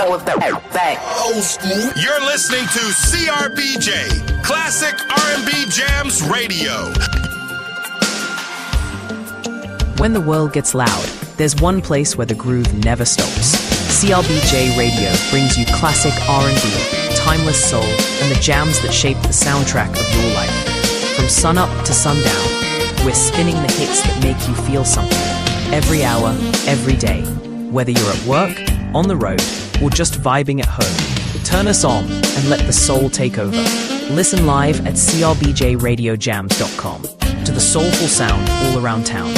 go with that back. Old school. You're listening to CRBJ, Classic R&B Jams Radio. When the world gets loud, there's one place where the groove never stops. CRBJ Radio brings you classic R&B, timeless soul, and the jams that shape the soundtrack of your life. From sunup to sundown, we're spinning the hits that make you feel something. Every hour, every day. Whether you're at work, on the road, or just vibing at home, turn us on and let the soul take over. Listen live at crbjradiojams.com to the soulful sound all around town.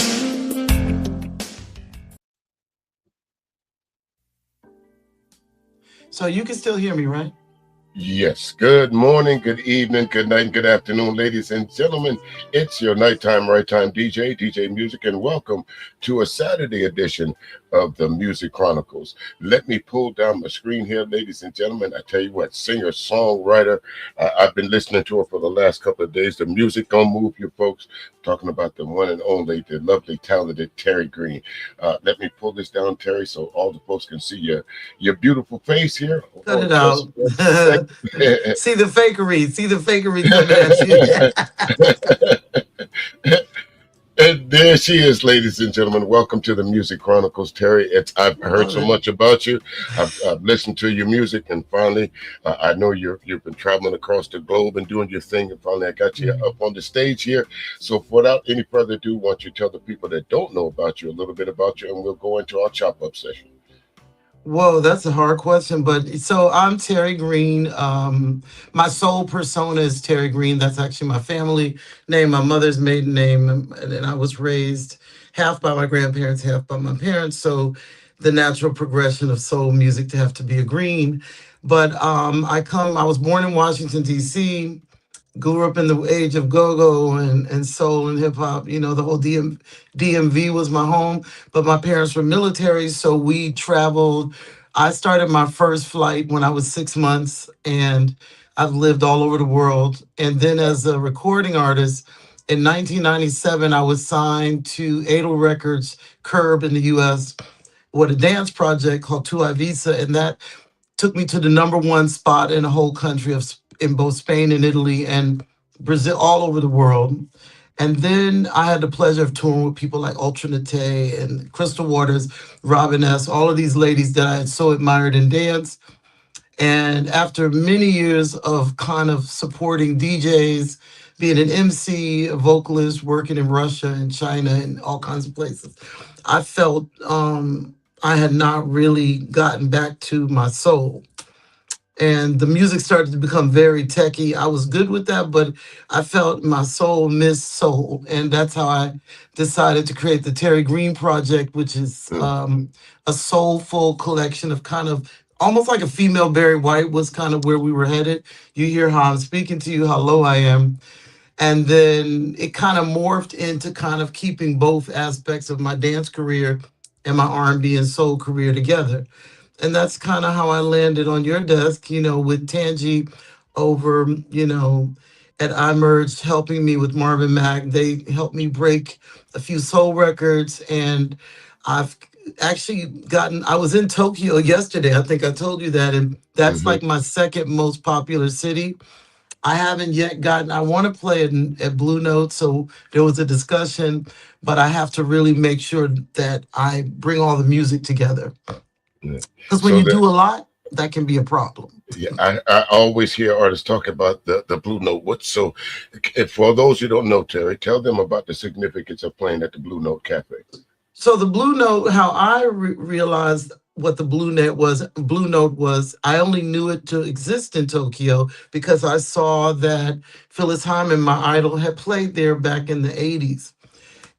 So you can still hear me, right? Yes. Good morning, good evening, good night, and good afternoon, ladies and gentlemen. It's your nighttime, right time DJ Music, and welcome to a Saturday edition of the MuzIQ Chronicles. Let me pull down my screen here, ladies and gentlemen. I tell you what, singer, songwriter. I've been listening to her for the last couple of days. The music gonna move you folks. Talking about the one and only, the lovely, talented Terri Green. Let me pull this down, Terri, so all the folks can see your beautiful face here. Cut it out. See the fakery coming at you. And there she is, ladies and gentlemen. Welcome to the MuzIQ Chronicles, Terri. I've heard so much about you. I've listened to your music, and finally, I know you've been traveling across the globe and doing your thing, and finally I got you up on the stage here. So without any further ado, why don't you tell the people that don't know about you a little bit about you, and we'll go into our chop-up session. Whoa, that's a hard question. But so I'm Terri Green. My soul persona is Terri Green. That's actually my family name, my mother's maiden name. And I was raised half by my grandparents, half by my parents. So the natural progression of soul music to have to be a Green. But I was born in Washington, D.C., grew up in the age of go-go and soul and hip-hop. You know, the whole DMV was my home, but my parents were military, so we traveled. I started my first flight when I was 6 months, and I've lived all over the world. And then as a recording artist, in 1997, I was signed to Adel Records, Curb in the U.S., with a dance project called Tu Visa, and that took me to the #1 spot in the whole country in both Spain and Italy and Brazil, all over the world. And then I had the pleasure of touring with people like Ultra Nate and Crystal Waters, Robin S., all of these ladies that I had so admired in dance. And after many years of kind of supporting DJs, being an MC, a vocalist, working in Russia and China and all kinds of places, I felt I had not really gotten back to my soul. And the music started to become very techy. I was good with that, but I felt my soul missed soul. And that's how I decided to create the Terri Green Project, which is a soulful collection of kind of almost like a female Barry White was kind of where we were headed. You hear how I'm speaking to you, how low I am. And then it kind of morphed into kind of keeping both aspects of my dance career and my R&B and soul career together. And that's kind of how I landed on your desk, you know, with Tangi over, you know, at iMerge helping me with Marvin Mack. They helped me break a few soul records. And I've actually I was in Tokyo yesterday. I think I told you that. And that's like my second most popular city. I haven't yet I want to play it at Blue Note. So there was a discussion, but I have to really make sure that I bring all the music together. Because when you do a lot, that can be a problem. Yeah, I always hear artists talk about the Blue Note. So if for those who don't know, Terri, tell them about the significance of playing at the Blue Note Cafe. So the Blue Note, how I realized what the Blue Note was, I only knew it to exist in Tokyo because I saw that Phyllis Hyman, my idol, had played there back in the 80s.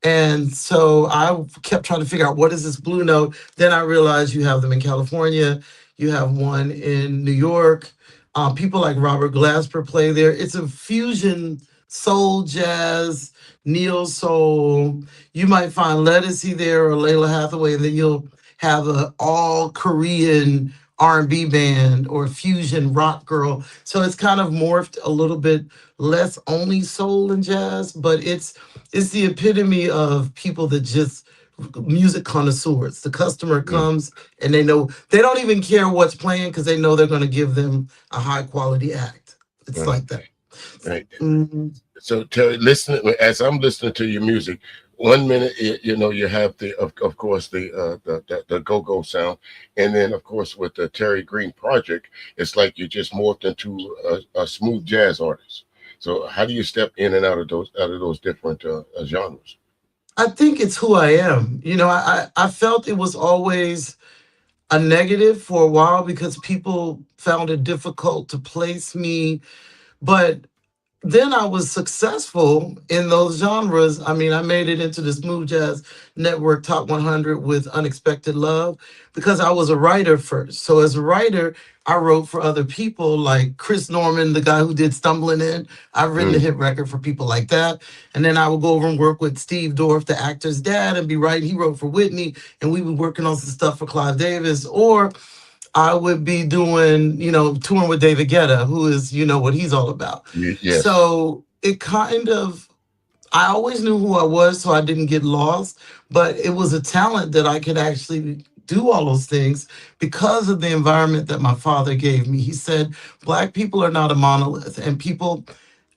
And so I kept trying to figure out what is this Blue Note. Then I realized you have them in California. You have one in New York. People like Robert Glasper play there. It's a fusion soul, jazz, neo soul. You might find Ledisi there or Layla Hathaway, and then you'll have an all Korean R&B band or fusion rock girl. So it's kind of morphed a little bit less only soul and jazz, but it's the epitome of people that just music connoisseurs. The customer Mm. comes and they know they don't even care what's playing because they know they're going to give them a high quality act. It's Right. like that. Right. Mhm. So Terry, listening as I'm listening to your music, one minute you have the of course the go-go sound, and then of course with the Terri Green project, it's like you just morphed into a smooth jazz artist. So how do you step in and out of those different genres? I think it's who I am. I felt it was always a negative for a while because people found it difficult to place me. But then I was successful in those genres. I mean, I made it into the Smooth Jazz Network Top 100 with Unexpected Love because I was a writer first. So as a writer, I wrote for other people like Chris Norman, the guy who did Stumbling In. I've written a Mm. hit record for people like that. And then I would go over and work with Steve Dorff, the actor's dad, and be writing. He wrote for Whitney, and we were working on some stuff for Clive Davis. Or I would be doing, touring with David Guetta, who is, what he's all about. Yes. So it kind of, I always knew who I was, so I didn't get lost. But it was a talent that I could actually do all those things because of the environment that my father gave me. He said, Black people are not a monolith, and people,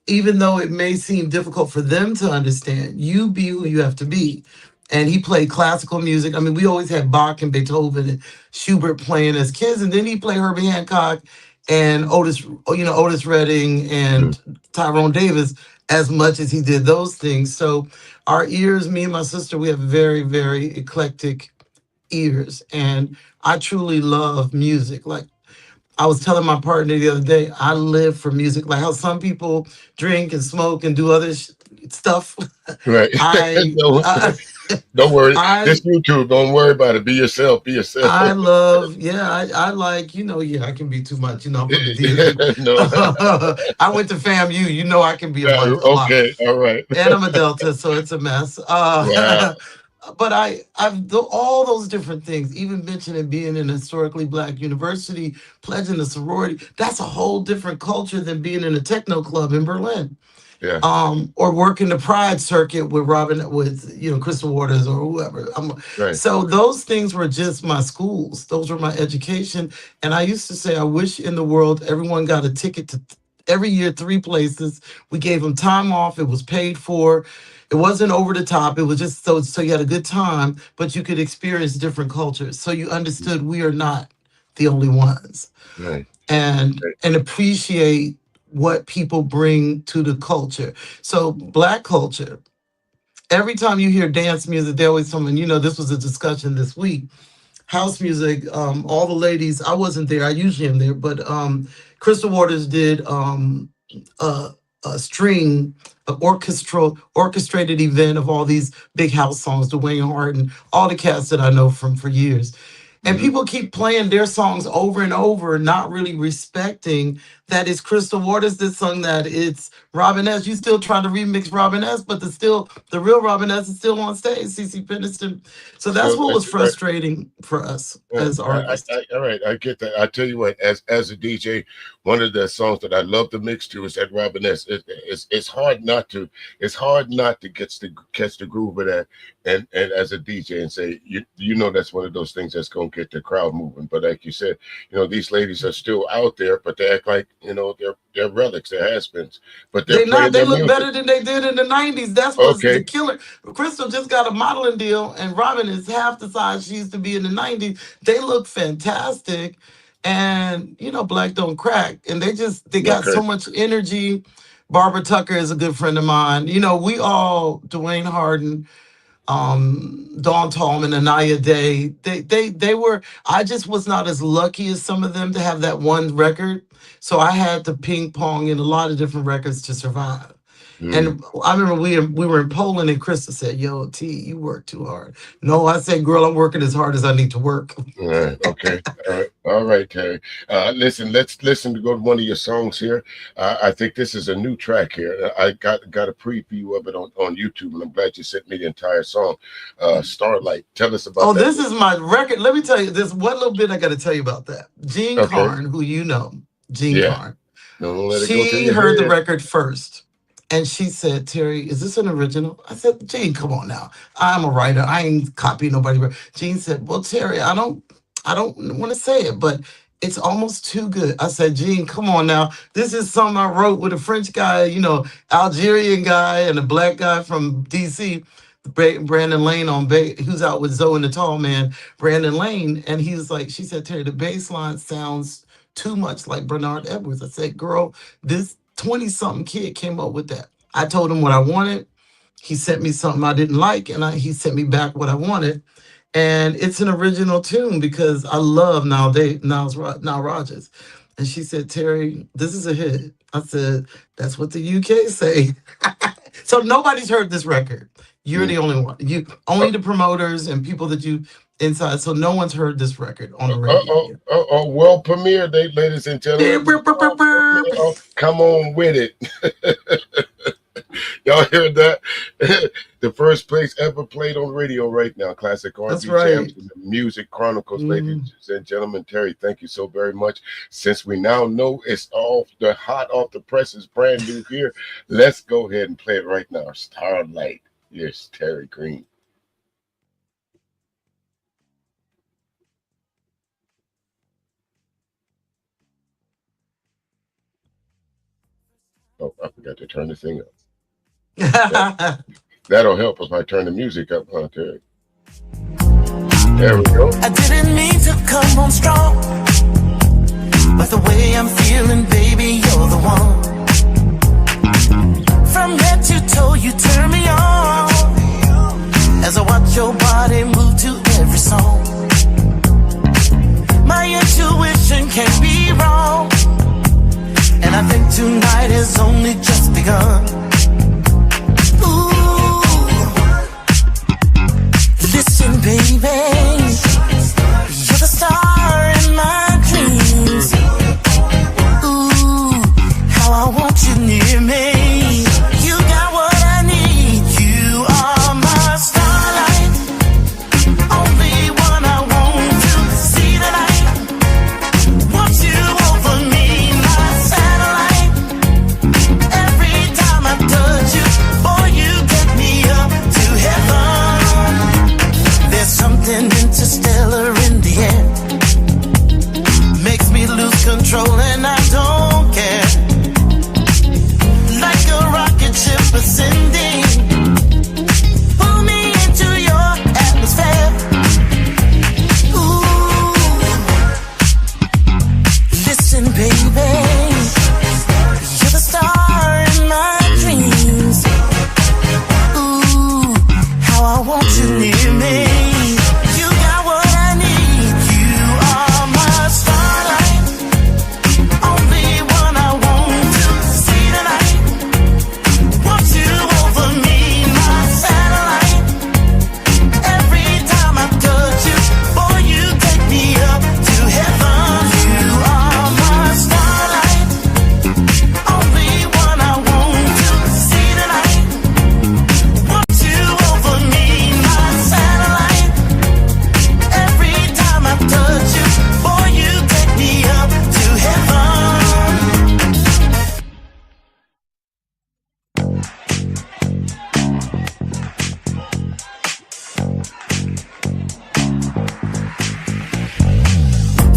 even though it may seem difficult for them to understand, you be who you have to be. And he played classical music. I mean, we always had Bach and Beethoven and Schubert playing as kids, and then he played Herbie Hancock and Otis Redding Mm. and Tyrone Davis as much as he did those things. So our ears, me and my sister, we have very, very eclectic ears, and I truly love music. Like I was telling my partner the other day, I live for music. Like how some people drink and smoke and do other stuff. Right. I, No, I, don't worry. This I, YouTube, don't worry about it. Be yourself. Be yourself. I love. Yeah, I like. Yeah, I can be too much. I'm from the DMV. No. I went to FAMU. I can be a lot, Okay. All right. and I'm a Delta, so it's a mess. Wow. But all those different things, even mentioning being in a historically Black university, pledging a sorority, that's a whole different culture than being in a techno club in Berlin. Yeah. Or working the Pride circuit with Crystal Waters or whoever. Right. So those things were just my schools. Those were my education. And I used to say, I wish in the world everyone got a ticket to every year 3 places. We gave them time off. It was paid for. It wasn't over the top. It was just so you had a good time, but you could experience different cultures. So you understood we are not the only ones, Right. and appreciate what people bring to the culture. So Black culture, every time you hear dance music, they always tell me, this was a discussion this week. House music, all the ladies, I wasn't there, I usually am there, but Crystal Waters did a string, an orchestrated event of all these big house songs, Dwayne Hart and all the cats that I know from for years. And Hmm. people keep playing their songs over and over, not really respecting that it's Crystal Waters that sung that. It's Robin S. You still trying to remix Robin S., but the real Robin S. is still on stage, CeCe Peniston. So that's So what was right. frustrating for us Yeah, as artists. all right, I get that. I tell you what, as a DJ, one of the songs that I love to mix to is that Robin S. It's hard not to. It's hard not to catch the groove of that, and as a DJ and say that's one of those things that's gonna get the crowd moving. But like you said, these ladies are still out there, but they act like they're relics, they're has-beens, but they're They playing not. They their look music. better than they did in the '90s. That's what's the Okay, killer. Crystal just got a modeling deal, and Robin is half the size she used to be in the '90s. They look fantastic, and Black don't crack, and they got okay, so much energy. Barbara Tucker is a good friend of mine. We all Dwayne Harden, Dawn Tallman, Anaya Day. They were. I just was not as lucky as some of them to have that one record. So I had to ping pong in a lot of different records to survive. mm, And I remember we were in Poland, and Krista said, "Yo, T, you work too hard." No, I said, "Girl, I'm working as hard as I need to work." all right, okay, all right, Terry. Listen, let's listen to go to one of your songs here. I think this is a new track here. I got a preview of it on YouTube, and I'm glad you sent me the entire song. Starlight. Tell us about Oh, that. this is my record. Let me tell you this one little bit I got to tell you about that. Jean Okay. Carn, who Jean Yeah. Carn, Don't let it go to she your heard the head. record first. And she said, Terry, is this an original? I said, Jean, come on now. I'm a writer. I ain't copying nobody. Jean said, well, Terry, I don't want to say it, but it's almost too good. I said, Jean, come on now. This is something I wrote with a French guy, Algerian guy and a black guy from DC, Brandon Lane who's out with Zoe and the Tall Man, Brandon Lane. And he was like, she said, Terry, the bass line sounds too much like Bernard Edwards. I said, girl, this 20 something kid came up with that. I told him what I wanted. He sent me something I didn't like, and he sent me back what I wanted. And it's an original tune because I love Nile Rodgers. And she said, Terry, this is a hit. I said, that's what the UK say. So nobody's heard this record. You're the only one. You only the promoters and people that you inside. So no one's heard this record on the radio. World premiere, ladies and gentlemen. Come on with it. Y'all heard that? The first place ever played on radio right now. Classic R&B That's right. Jams and the MuzIQ Chronicles, ladies and gentlemen. Terry, thank you so very much. Since we now know it's hot off the press, is brand new here, let's go ahead and play it right now. Starlight. Yes, Terri Green. Oh, I forgot to turn the thing up. That'll help if I turn the music up, huh, Terry? There we go. I didn't mean to come on strong, but the way I'm feeling, baby, you're the one. From head to toe, you turn me on as I watch your body move to every song. My intuition can't be wrong, and I think tonight has only just begun. Ooh, listen, baby, you're the star in my dreams. Ooh, how I want you near me. You got what I need. You are my starlight, only one I want to see tonight. Want you over me, my satellite. Every time I touch you, boy, you get me up to heaven. There's something interstellar in the air, makes me lose control and I don't care. Like a rocket ship ascending, pull me into your atmosphere. Ooh, listen, baby, you're the star in my dreams. Ooh, how I want you near me. You got what I need. You are my starlight, only one I want to see tonight. Want you over me, my satellite. Every time I touch you, boy, you take me up to heaven. You are my starlight, only one I want to see tonight. Want you over me, my satellite. Every time I touch you, boy, you take me up to heaven.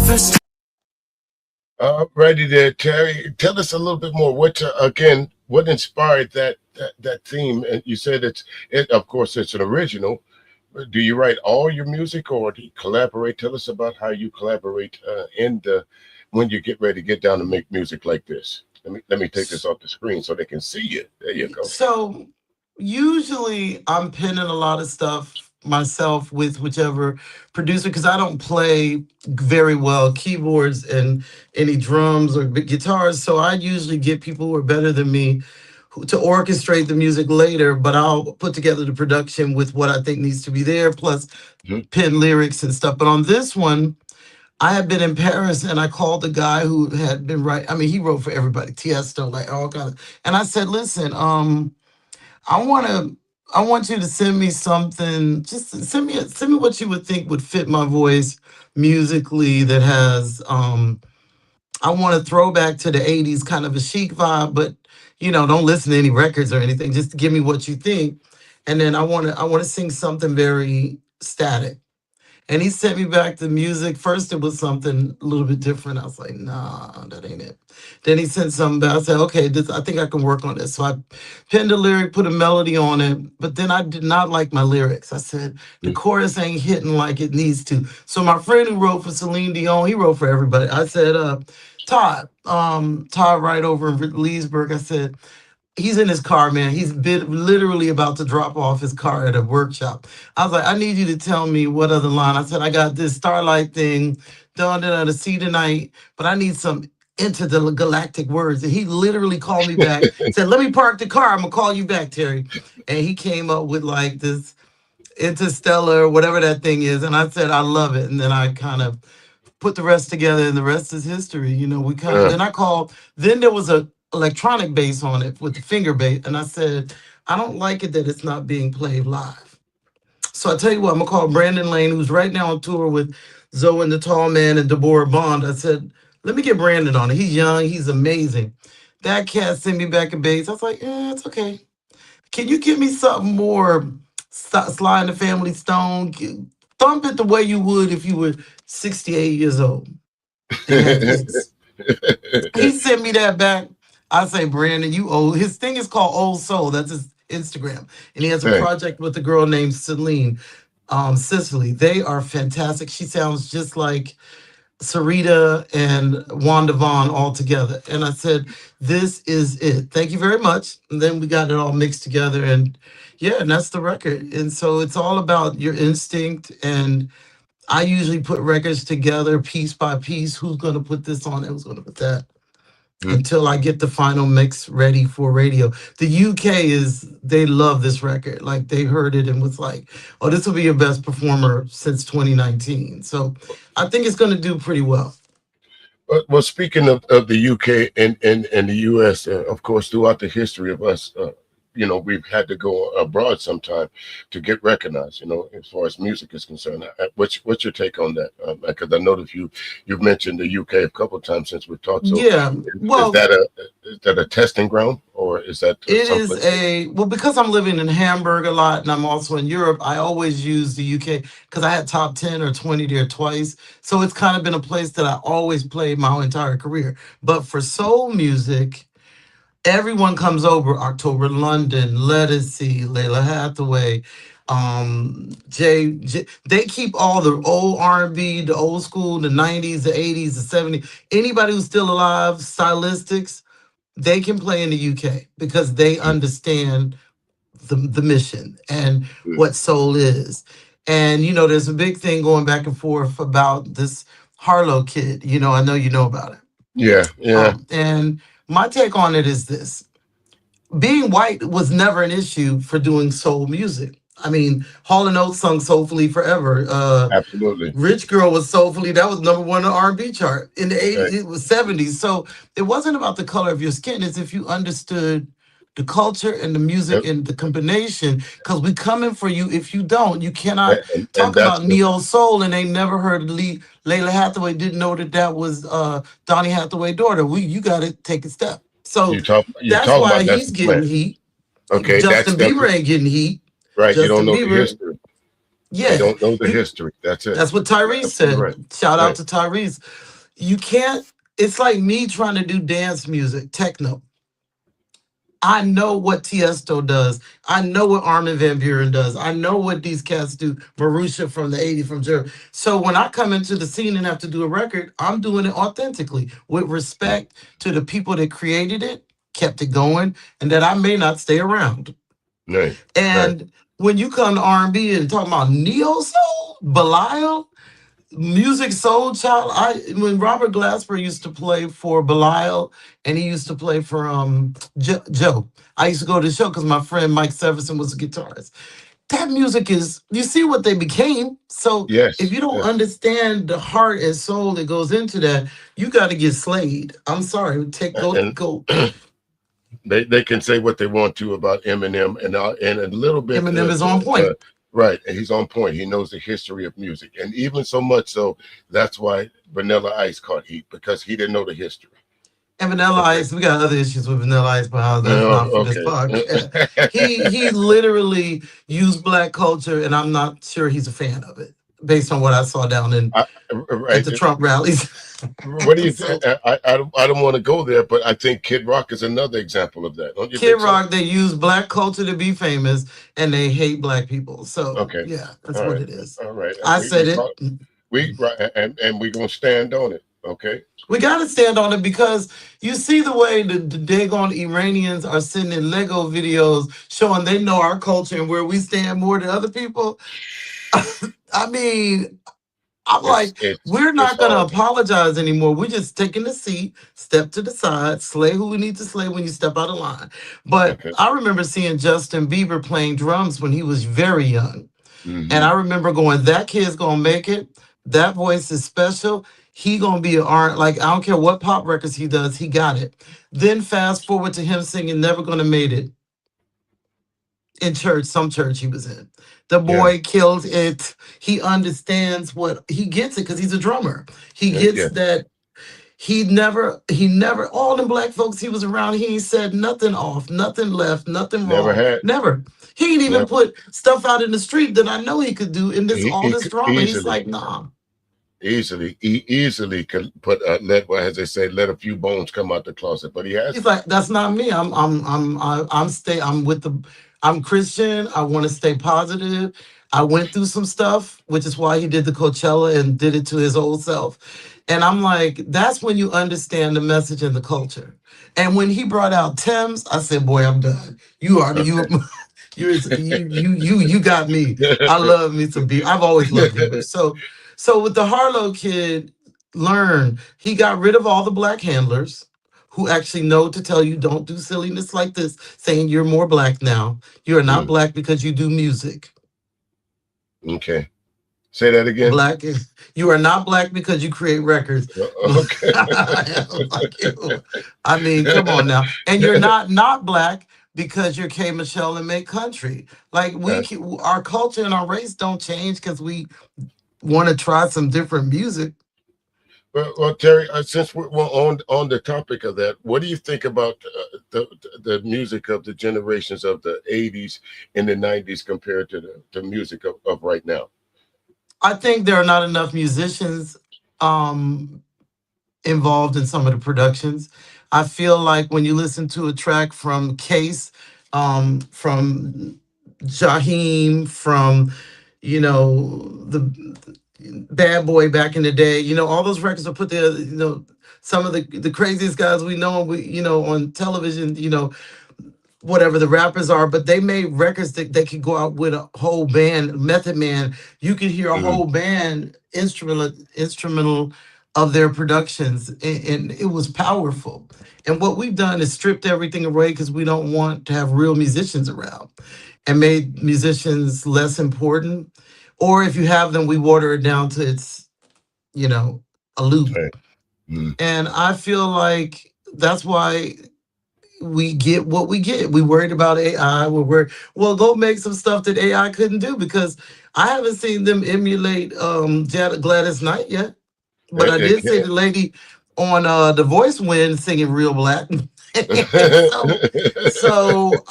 First Righty there, Terry. Tell us a little bit more. What inspired that theme? And you said of course it's an original. Do you write all your music or do you collaborate? Tell us about how you collaborate when you get ready to get down to make music like this. Let me take this off the screen so they can see you. There you go. So usually I'm penning a lot of stuff myself with whichever producer because I don't play very well keyboards and any drums or guitars. So I usually get people who are better than me to orchestrate the music later, but I'll put together the production with what I think needs to be there, plus pen lyrics and stuff. But on this one, I had been in Paris and I called the guy who had been writing. I mean, he wrote for everybody, Tiesto, like all kinds. And I said, listen, I want you to send me something. Just send me what you would think would fit my voice musically that has I want to throw back to the 80s, kind of a chic vibe, but don't listen to any records or anything. Just give me what you think. And then I want to sing something very static. And he sent me back the music. First, it was something a little bit different. I was like, nah, that ain't it. Then he sent something back. I said, okay, I think I can work on this. So I penned a lyric, put a melody on it, but then I did not like my lyrics. I said, the chorus ain't hitting like it needs to. So my friend who wrote for Celine Dion, he wrote for everybody. I said, Todd right over in Leesburg, I said, he's in his car, man. He's literally about to drop off his car at a workshop. I was like, I need you to tell me what other line. I said, I got this starlight thing, done to see tonight, but I need some intergalactic words. And he literally called me back, said, let me park the car. I'm gonna call you back, Terry. And he came up with like this interstellar, whatever that thing is. And I said, I love it. And then I kind of put the rest together, and the rest is history. We kind of, then there was a electronic bass on it with the finger bass. And I said, I don't like it that it's not being played live. So I tell you what, I'm gonna call Brandon Lane, who's right now on tour with Zoe and the Tall Man and Deborah Bond. I said, let me get Brandon on it. He's young, he's amazing. That cat sent me back a bass. I was like, yeah, it's okay. Can you give me something more Sly and the Family Stone? Thump it the way you would if you were 68 years old. He sent me that back. I say, Brandon, you old. His thing is called Old Soul. That's his Instagram. And he has a project with a girl named Celine, Sicily. They are fantastic. She sounds just like Sarita and Wanda Vaughn all together. And I said, this is it. Thank you very much. And then we got it all mixed together. And yeah, and that's the record. And so it's all about your instinct. And I usually put records together piece by piece. Who's going to put this on? Who's going to put that? Until I get the final mix ready for radio. The UK they love this record. Like they heard it and was like, oh, this will be your best performer since 2019. So I think it's going to do pretty well. Well, speaking of the UK and the US, of course, throughout the history of us, we've had to go abroad sometime to get recognized, as far as music is concerned. What's your take on that? Because I know that you've mentioned the UK a couple of times since we've talked. So yeah. Well, is that a testing ground, or is that it is because I'm living in Hamburg a lot and I'm also in Europe, I always use the UK because I had top 10 or 20 there twice. So it's kind of been a place that I always played my whole entire career. But for soul music, everyone comes over. October London, Lettucey, Layla Hathaway, Jay. They keep all the old R&B, the old school, the 90s, the 80s, the 70s. Anybody who's still alive, stylistics, they can play in the UK because they understand the mission and what soul is. And, there's a big thing going back and forth about this Harlow kid. I know you know about it. Yeah. And my take on it is this. Being white was never an issue for doing soul music. I mean, Hall & Oates sung soulfully forever. Absolutely. Rich Girl was soulfully. That was #1 on the R&B chart. In the 80s, It was 70s. So it wasn't about the color of your skin. It's if you understood the culture and the music and the combination, because we coming for you. If you don't, you cannot talk about neo soul and they never heard Layla Hathaway, didn't know that was Donny Hathaway's daughter. You got to take a step. So that's why he's getting heat. Okay, Justin Bieber ain't getting heat. Right, you don't know the history. Yeah, you don't know the history. That's it. That's what Tyrese said. Right. Shout out to Tyrese. You can't. It's like me trying to do dance music, techno. I know what Tiesto does. I know what Armin van Buuren does. I know what these cats do. Marusha from the 80s from Germany. So when I come into the scene and have to do a record, I'm doing it authentically with respect to the people that created it, kept it going, and that I may not stay around. Right. And when you come to R&B and talk about neo soul, Belial, music soul child. When Robert Glasper used to play for Belial and he used to play for Joe, I used to go to the show because my friend Mike Severson was a guitarist. That music is, you see what they became. So if you don't understand the heart and soul that goes into that, you got to get slayed. I'm sorry, go. They can say what they want to about Eminem and a little bit. Eminem is on point. Right, and he's on point. He knows the history of music, and even so much so that's why Vanilla Ice caught heat because he didn't know the history. And Vanilla Okay. Ice, we got other issues with Vanilla Ice, but that's No, not for this okay. podcast. He literally used black culture, and I'm not sure he's a fan of it, based on what I saw down in I, at right. the Trump rallies. What do you So think? I don't want to go there, but I think Kid Rock is another example of that. Don't you Kid think so? Rock, they use black culture to be famous, and they hate black people. So Okay. yeah, that's All what right. it is. All right. I We said it. call we right, and we're gonna stand on it. Okay. We got to stand on it because you see the way the daggone Iranians are sending Lego videos showing they know our culture and where we stand more than other people. I mean, I'm like, we're It's not going to horrible. apologize anymore. We're just taking a seat, step to the side, slay who we need to slay when you step out of line. But Okay. I remember seeing Justin Bieber playing drums when he was very young. And Hmm. I remember going, that kid's gonna make it. That voice is special. He gonna be an R. Like I don't care what pop records he does, he got it. Then fast forward to him singing "Never Gonna Made It" in church, some church he was in. The Yeah. boy killed it. He understands what he gets it because he's a drummer. He gets Yeah. that. He never. All the black folks he was around, he ain't said nothing off, nothing left, nothing Never wrong. had. Never. He ain't even Never. put stuff out in the street that I know he could do in this all He this could drama. He's easily. like, nah. He easily could put let, well, as they say, let a few bones come out the closet, but he He's hasn't. like, that's not me. I'm with the. I'm Christian. I want to stay positive. I went through some stuff, which is why he did the Coachella and did it to his old self. And I'm like, that's when you understand the message and the culture. And when he brought out Thames, I said, boy, I'm done. You are you. Okay. You got me. I love me some Bieber. I've always loved Bieber. So with the Harlow kid, learn he got rid of all the black handlers who actually know to tell you don't do silliness like this, saying you're more black now. You are not Mm, black because you do music. okay. Say that again. Black you are not black because you create records. Okay. Like you. I mean, come on now. And you're not black because you're K Michelle and make country. Like our culture and our race don't change because we want to try some different music. Well, Terry, since we're on the topic of that, what do you think about the music of the generations of the '80s and the '90s compared to the music of right now? I think there are not enough musicians um, involved in some of the productions. I feel like when you listen to a track from Case, from Jaheim, from the Bad Boy back in the day, all those records are put there. Some of the craziest guys we know, on television, whatever the rappers are, but they made records that they could go out with a whole band. Method Man, you could hear a Hmm. whole band instrumental of their productions, and it was powerful. And what we've done is stripped everything away because we don't want to have real musicians around, and made musicians less important. Or if you have them, we water it down to its, a loop. Right. Mm. And I feel like that's why we get what we get. We worried about AI. We're worried. Well, go make some stuff that AI couldn't do because I haven't seen them emulate Gladys Knight yet. But I It did see the lady on The Voice win singing real black. so so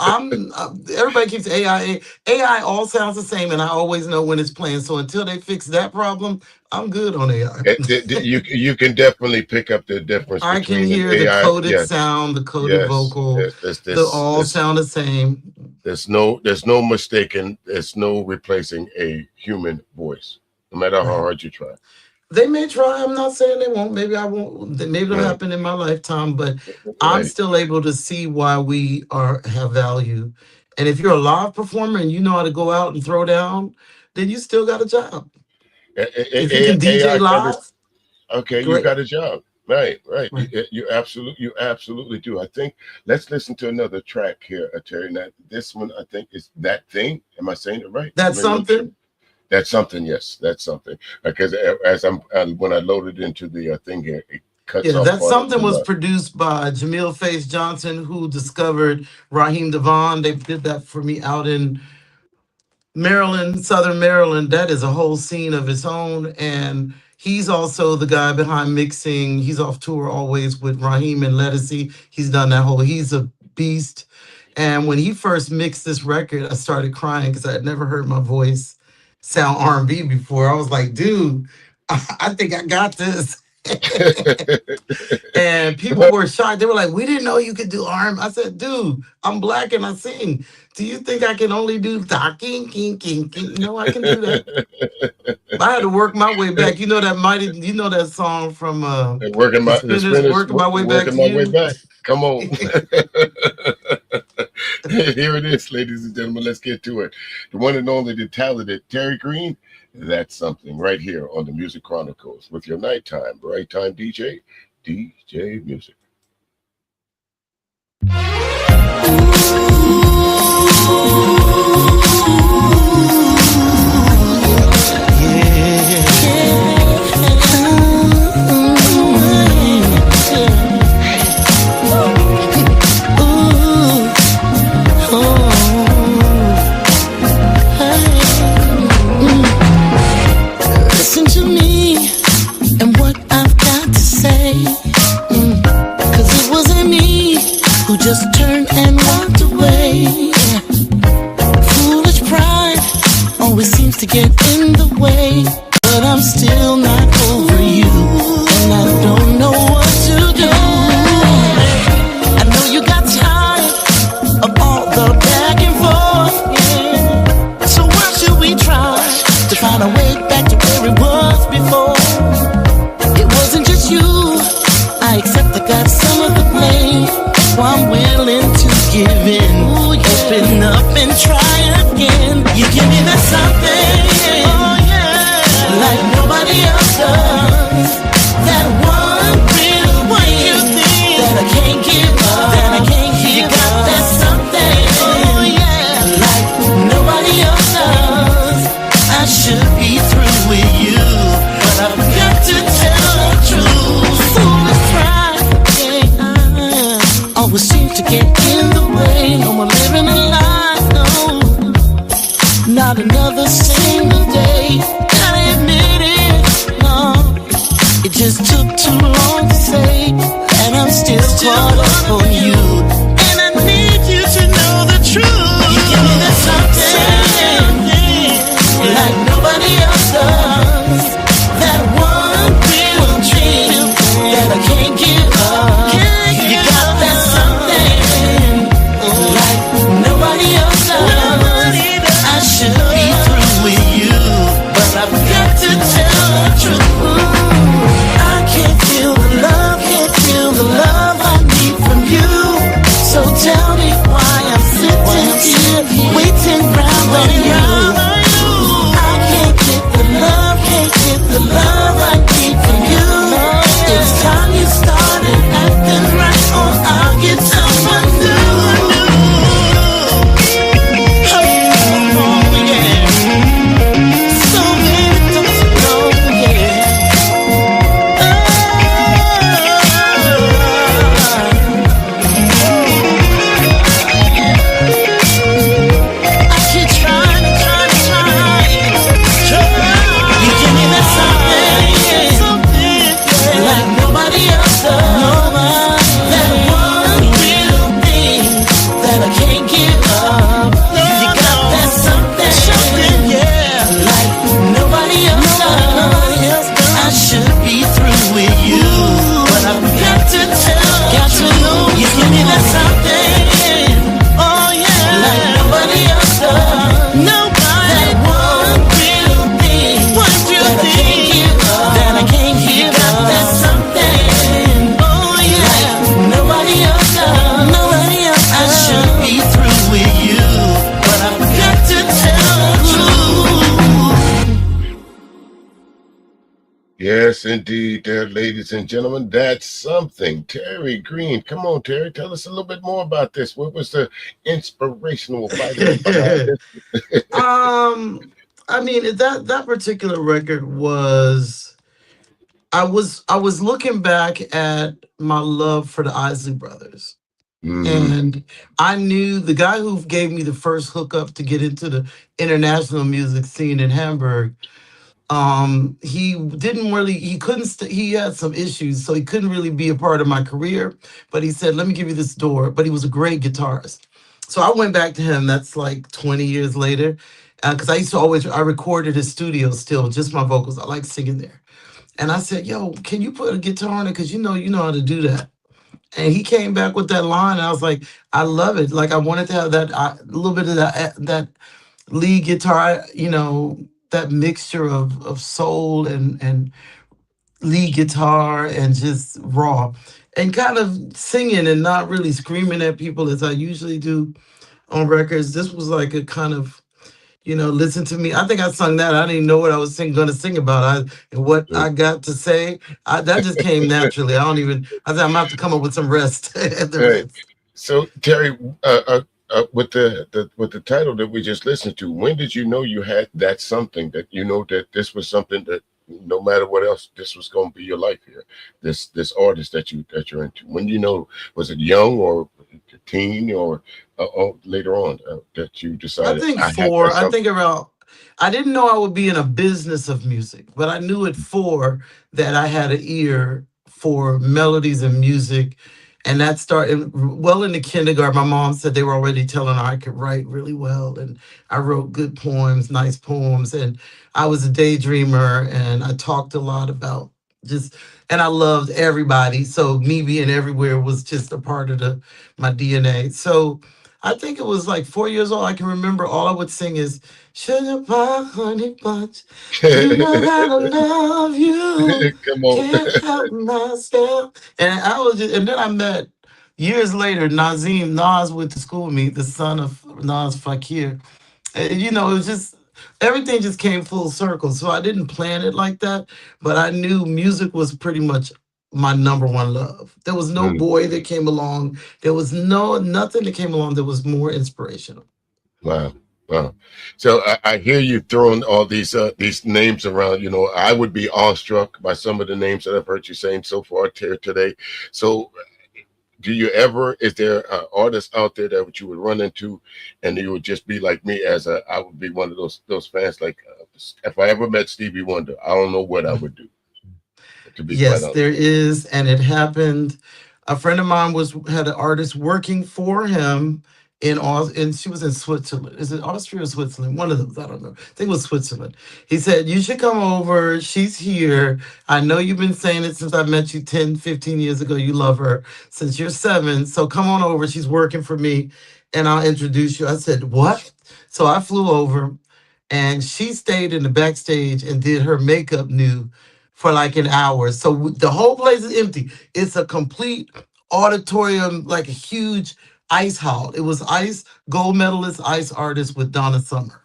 everybody keeps AI. AI all sounds the same, and I always know when it's playing. So until they fix that problem, I'm good on AI. you can definitely pick up the difference I can between an hear the AI. coded Yes, sound, the coded yes, vocal. yes. They all sound the same. There's no mistaking. There's no replacing a human voice, no matter how Right. hard you try. They may try. I'm not saying they won't. Maybe I won't. Maybe it'll Right, happen in my lifetime. But I'm right. still able to see why we have value. And if you're a live performer and you know how to go out and throw down, then you still got a job. If you can DJ AI can. live, Okay, you great. got a job. Right, right. Right. You absolutely do. I think let's listen to another track here, Terry. Now, this one I think is That Thing. Am I saying it right? That's Maybe I'm something. That's something. Yes, that's something. Because as when I loaded into the thing here, it cuts Yeah, off that part of something the was left. produced by Jamil Face Johnson, who discovered Raheem Devon. They did that for me out in Maryland, Southern Maryland, that is a whole scene of its own. And he's also the guy behind mixing. He's off tour always with Raheem and Lettucey. He's done that whole, he's a beast. And when he first mixed this record, I started crying because I had never heard my voice sound R&B before. I was like, dude, I think I got this. And people were shocked. They were like, "We didn't know you could do R&B." I said, "Dude, I'm black and I sing. Do you think I can only do talking, king, king, king? No, I can do that." I had to work my way back. You know that mighty. You know that song from And working the my Spinners, "Working My Way Back working to my way You." back. Come on. Here it is, ladies and gentlemen. Let's get to it. The one and only, the talented Terri Green. That's something right here on the Music Chronicles with your nighttime, bright time DJ, DJ Music. Listen to me and what I've got to say. 'Cause it wasn't me who just turned and walked away. Foolish pride always seems to get in the way. But I'm still not over you, and I don't know what to do. I know you got tired of all the back and forth. So why should we try to find a way back to where it was before? It wasn't just you, I accept I got some of the blame. So I'm willing to give in. Open up and try again. You give me that something, oh yeah, like nobody else does. That one real thing that I can't give up, that I can't give. You got that something, oh yeah, like nobody else does. I should be through with you, but I've got to tell the truth. Foolish pride, yeah, always seems to get in the way. No more living a lie, no, not another single day. Gotta admit it, no, it just took too long to say, and I'm still caught up on you, and I need you to know the truth. You give me that something, like nobody else does. That one real dream that I can't give up. You got that something, like nobody else does. I should be through with you, but I've got to tell the truth. I can't feel the love, can't feel the love I need from you. So tell me why I'm sitting here waiting round on you. I can't get the love, can't get the love I need from you. It's time you started acting right, or I'll get someone new. Oh yeah, so baby don't you know, yeah. I keep trying. You give me that something, like nobody else does. That one real thing that I can't give up. You got that something, yeah, like nobody else does. I should be through with you, but I've got to tell, got to know. You give me that something, oh yeah, like nobody else does. Nobody. That one real thing, that I can't give up, that I can't give up. That something, oh yeah, like nobody else does. Nobody else does. I should be through with you, but I've got to tell the truth. Yes, indeed, there, ladies and gentlemen. That's something. Terri Green. Come on, Terri. Tell us a little bit more about this. What was the inspirational fighter behind this? I mean that particular record was I was looking back at my love for the Isley Brothers, Mm. And I knew the guy who gave me the first hookup to get into the international music scene in Hamburg. He didn't really, he couldn't, he had some issues, so he couldn't really be a part of my career. But he said, let me give you this door. But he was a great guitarist. So I went back to him, that's like 20 years later. Because I used to always, I recorded his studio still, just my vocals. I like singing there. And I said, yo, can you put a guitar on it? Because you know how to do that. And he came back with that line. And I was like, I love it. Like I wanted to have that a little bit of that lead guitar, that mixture of soul and lead guitar and just raw and kind of singing and not really screaming at people as I usually do on records. This was like a kind of, listen to me. I think I sung that. I didn't know what I was going to sing about. And what I got to say. That just came naturally. I don't even. I think I'm gonna have to come up with some rest at the Hey, rest. so Terry, with the title that we just listened to, when did you know you had that something that you know that this was something that no matter what else, this was going to be your life here? This artist that you're into. When you know, was it young or teen or later on that you I decided think I had that four. I something? think around. I didn't know I would be in a business of music, but I knew at four that I had an ear for melodies and music, and that started well into kindergarten. My mom said they were already telling her I could write really well, and I wrote good poems, nice poems, and I was a daydreamer, and I talked a lot about just. And I loved everybody, so me being everywhere was just a part of the my DNA. So I think it was like 4 years old. I can remember all I would sing is sugar pie, honey bunch. You know how to love you. Come on. Can't help myself. And I was just, and then I met years later Nazim. Nas went to school with me, the son of Nas Fakir. And, it was just everything just came full circle. So I didn't plan it like that, but I knew music was pretty much my number one love. There was no Mm, boy that came along. There was nothing that came along that was more inspirational. wow. Wow. So I hear you throwing all these names around. You know, I would be awestruck by some of the names that I've heard you saying so far today. So do you ever, is there artists out there that you would run into and you would just be like me I would be one of those fans, like if I ever met Stevie Wonder, I don't know what I would do, to be quite Yes, honest there with is, and it happened. A friend of mine had an artist working for him and she was in Switzerland. Is it Austria or Switzerland? One of those, I don't know. I think it was Switzerland. He said, you should come over. She's here. I know you've been saying it since I met you 10, 15 years ago. You love her since you're 7. So come on over. She's working for me and I'll introduce you. I said, what? So I flew over and she stayed in the backstage and did her makeup new for like an hour. So the whole place is empty. It's a complete auditorium, like a huge ice hall. It was ice gold medalist ice artist with Donna Summer.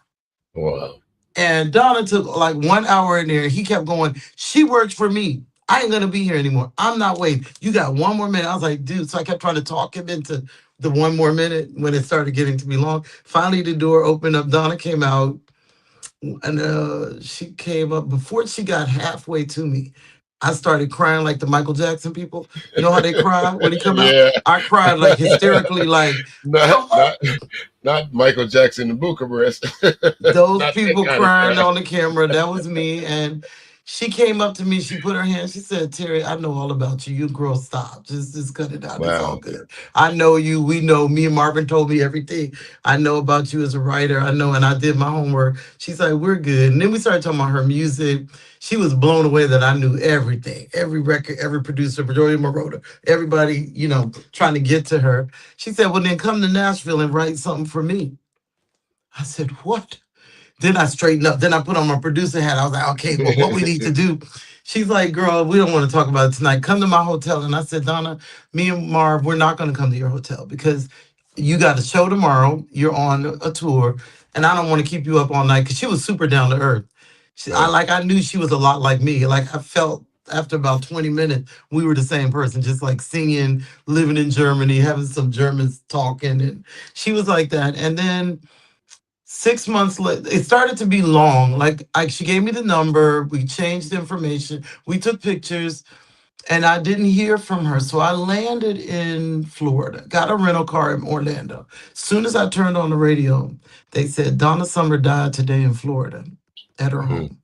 you. Wow. And Donna took like 1 hour in there. He kept going, she works for me. I ain't gonna be here anymore. I'm not waiting. You got 1 more minute. I was like, dude. So I kept trying to talk him into the 1 more minute when it started getting to be long. Finally, the door opened up. Donna came out and she came up before she got halfway to me. I started crying like the Michael Jackson people. You know how they cry when he come out? Yeah. I cried like hysterically, like not not not Michael Jackson in Bucharest. those Not that people kind of crying crap. on the camera. That was me. And she came up to me. She put her hand. She said, "Terry, I know all about you. You girl, stop. Just cut it out. It's all Wow. good. I know you. We know. Me and Marvin told me everything I know about you as a writer. I know, and I did my homework." She's like, "We're good." And then we started talking about her music. She was blown away that I knew everything, every record, every producer, Majority Moroder, everybody, trying to get to her. She said, "Well, then come to Nashville and write something for me." I said, "What?" Then I straightened up. Then I put on my producer hat. I was like, okay, well, what we need to do. She's like, girl, we don't want to talk about it tonight. Come to my hotel. And I said, Donna, me and Marv, we're not going to come to your hotel because you got a show tomorrow. You're on a tour. And I don't want to keep you up all night because she was super down to earth. Right. I knew she was a lot like me. Like I felt after about 20 minutes, we were the same person, just like singing, living in Germany, having some Germans talking. And she was like that. And then 6 months later, it started to be long. Like she gave me the number. We changed the information. We took pictures. and I didn't hear from her. So I landed in Florida, got a rental car in Orlando. Soon as I turned on the radio, they said Donna Summer died today in Florida at her Mm, home.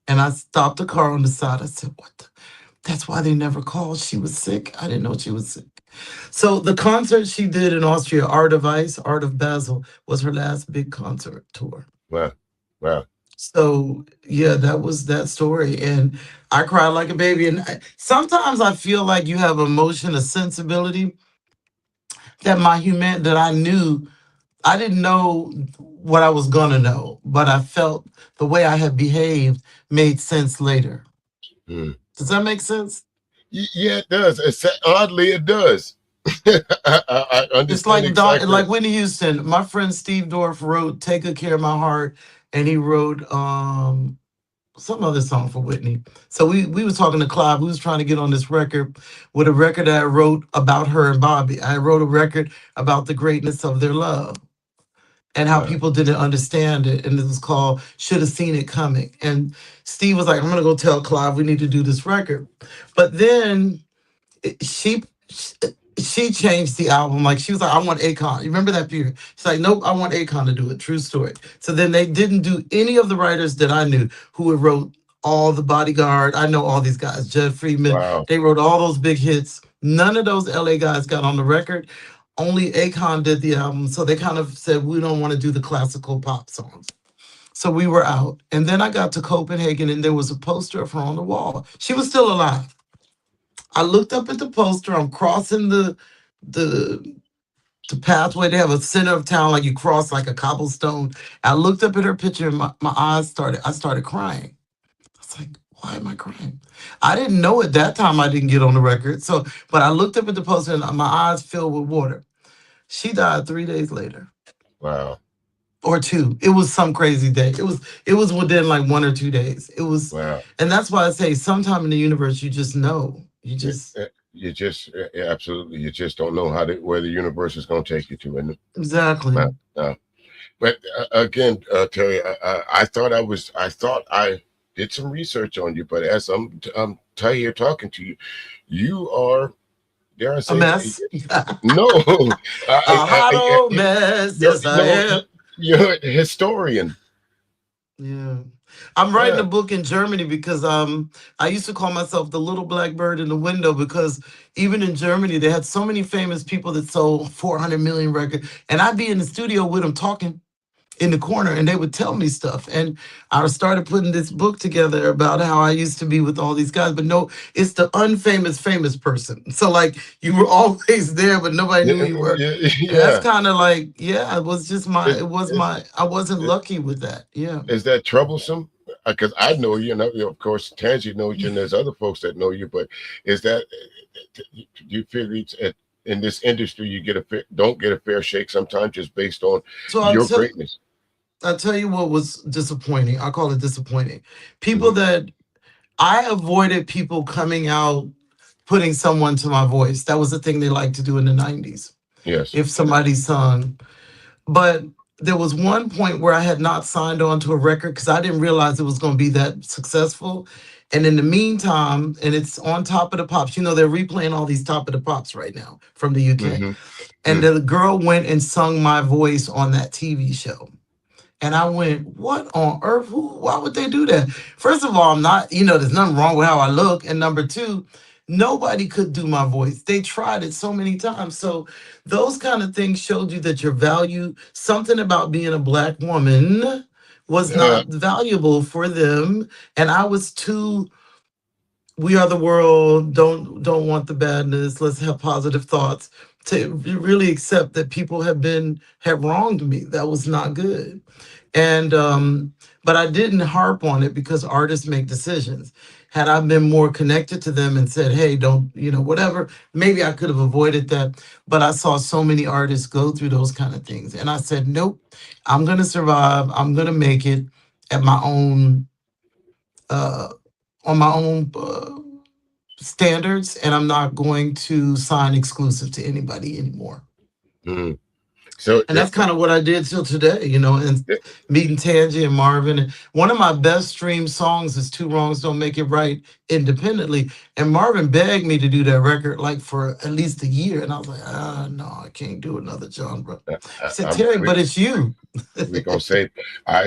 And I stopped the car on the side. I said, "What? That's why they never called. She was sick. I didn't know she was sick." So the concert she did in Austria, Art of Ice, Art of Basel, was her last big concert tour. wow. Wow. So yeah, that was that story, and I cried like a baby. And sometimes I feel like you have emotion, a sensibility that that I knew. I didn't know what I was gonna know, but I felt the way I had behaved made sense later. Mm. Does that make sense? Yeah, it does. Oddly, it does. I It's understand like exactly. like Whitney Houston. My friend Steve Dorff wrote "Take Good Care of My Heart," and he wrote some other song for Whitney. So we was talking to Clive. We was trying to get on this record with a record that I wrote about her and Bobby. I wrote a record about the greatness of their love and how Wow. people didn't understand it. And it was called "Should Have Seen It Coming." And Steve was like, "I'm gonna go tell Clive we need to do this record." But then she she changed the album. Like she was like, "I want Akon." You remember that period? She's like, "Nope, I want Akon to do it." True story. So then they didn't do any of the writers that I knew who had wrote all the Bodyguard. I know all these guys. Judd Friedman. Wow. They wrote all those big hits. None of those LA guys got on the record. Only Akon did the album. So they kind of said, "We don't want to do the classical pop songs." So we were out. And then I got to Copenhagen and there was a poster of her on the wall. She was still alive. I looked up at the poster. I'm crossing the the pathway. They have a center of town, like you cross like a cobblestone. I looked up at her picture and my eyes I started crying. I was like, why am I crying? I didn't know at that time I didn't get on the record. So, but I looked up at the poster and my eyes filled with water. She died 3 days later. Wow. Or two. It was some crazy day. It was within like 1 or 2 days. It was, Wow. and that's why I say sometime in the universe you just know. You just You just absolutely, you just don't know where the universe is going to take you to, and exactly. but again, Terry, I thought I did some research on you, but as I'm here talking to you, you are, dare I A say, mess. no, A hot I, old mess. you're Yes, I no, am. you're a historian. Yeah. I'm writing a Yeah. book in Germany because I used to call myself the little black bird in the window because even in Germany they had so many famous people that sold 400 million records and I'd be in the studio with them talking in the corner and they would tell me stuff. And I started putting this book together about how I used to be with all these guys, but no, it's the unfamous famous person. So like you were always there, but nobody knew Yeah, who you were. And that's yeah. kind of like, yeah, it was just Is, I wasn't is, lucky with that. Yeah. is that troublesome? Because I know you, and of course, Tangi knows you, and there's other folks that know you. But is that you feel in this industry you don't get a fair shake sometimes just based on So your greatness? I'll tell you what was disappointing. I call it disappointing. People Hmm. that I avoided people coming out putting someone to my voice. That was the thing they liked to do in the 90s. Yes. If somebody sung. But there was one point where I had not signed on to a record because I didn't realize it was going to be that successful. And in the meantime, and it's on Top of the Pops, they're replaying all these Top of the Pops right now from the UK. Hmm. And the girl went and sung my voice on that TV show. And I went, what on earth? Why would they do that? First of all, I'm not, there's nothing wrong with how I look. And number two, nobody could do my voice. They tried it so many times. So those kind of things showed you that your value, something about being a black woman was Yeah. not valuable for them. And I was too, we are the world, don't want the badness, let's have positive thoughts, to really accept that people have wronged me. That was not good. And but I didn't harp on it because artists make decisions. Had I been more connected to them and said, hey, don't, whatever, maybe I could have avoided that. But I saw so many artists go through those kind of things. And I said, nope, I'm gonna survive. I'm gonna make it at my own uh on my own standards, and I'm not going to sign exclusive to anybody anymore. Mm. So And that's kind of what I did till today, and yeah, meeting Tangi and Marvin. And one of my best streamed songs is Two Wrongs Don't Make It Right independently. And Marvin begged me to do that record like for at least a year. And I was like, no, I can't do another genre. He said, I'm, Terry, but it's you. we're gonna say,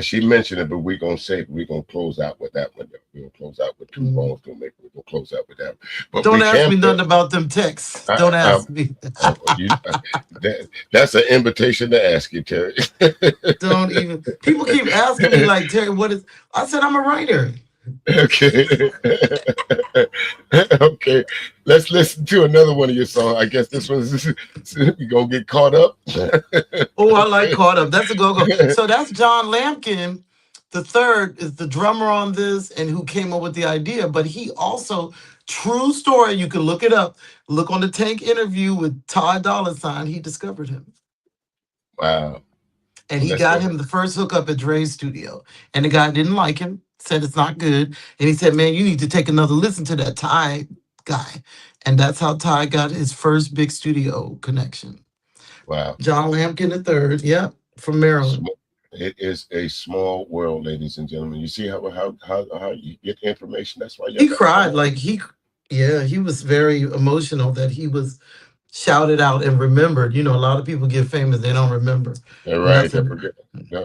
she mentioned it, but we're gonna close out with that one. We're gonna close out with Two Wrongs Don't Make It. We're gonna close out with that. But Don't we ask can me nothing about them texts. Don't ask me. that's an invitation to ask you, Terry. Don't even. People keep asking me like, Terry, what is? I said, I'm a writer. Okay. Okay. Let's listen to another one of your songs. I guess this one's you gonna get caught up. Oh, I like Caught Up. That's a go-go. So that's John Lampkin. The third is the drummer on this and who came up with the idea. But he also, true story, you can look it up. Look on the Tank interview with Ty Dolla $ign. He discovered him. Wow. And he got him the first hookup at Dre's studio. And the guy didn't like him, said it's not good. And he said, man, you need to take another listen to that Ty guy. And that's how Ty got his first big studio connection. Wow. John Lampkin III, yep, from Maryland. It is a small world, ladies and gentlemen. You see how you get information. That's why he cried. Like he was very emotional that he was shouted out and remembered. A lot of people get famous, they don't remember. Right.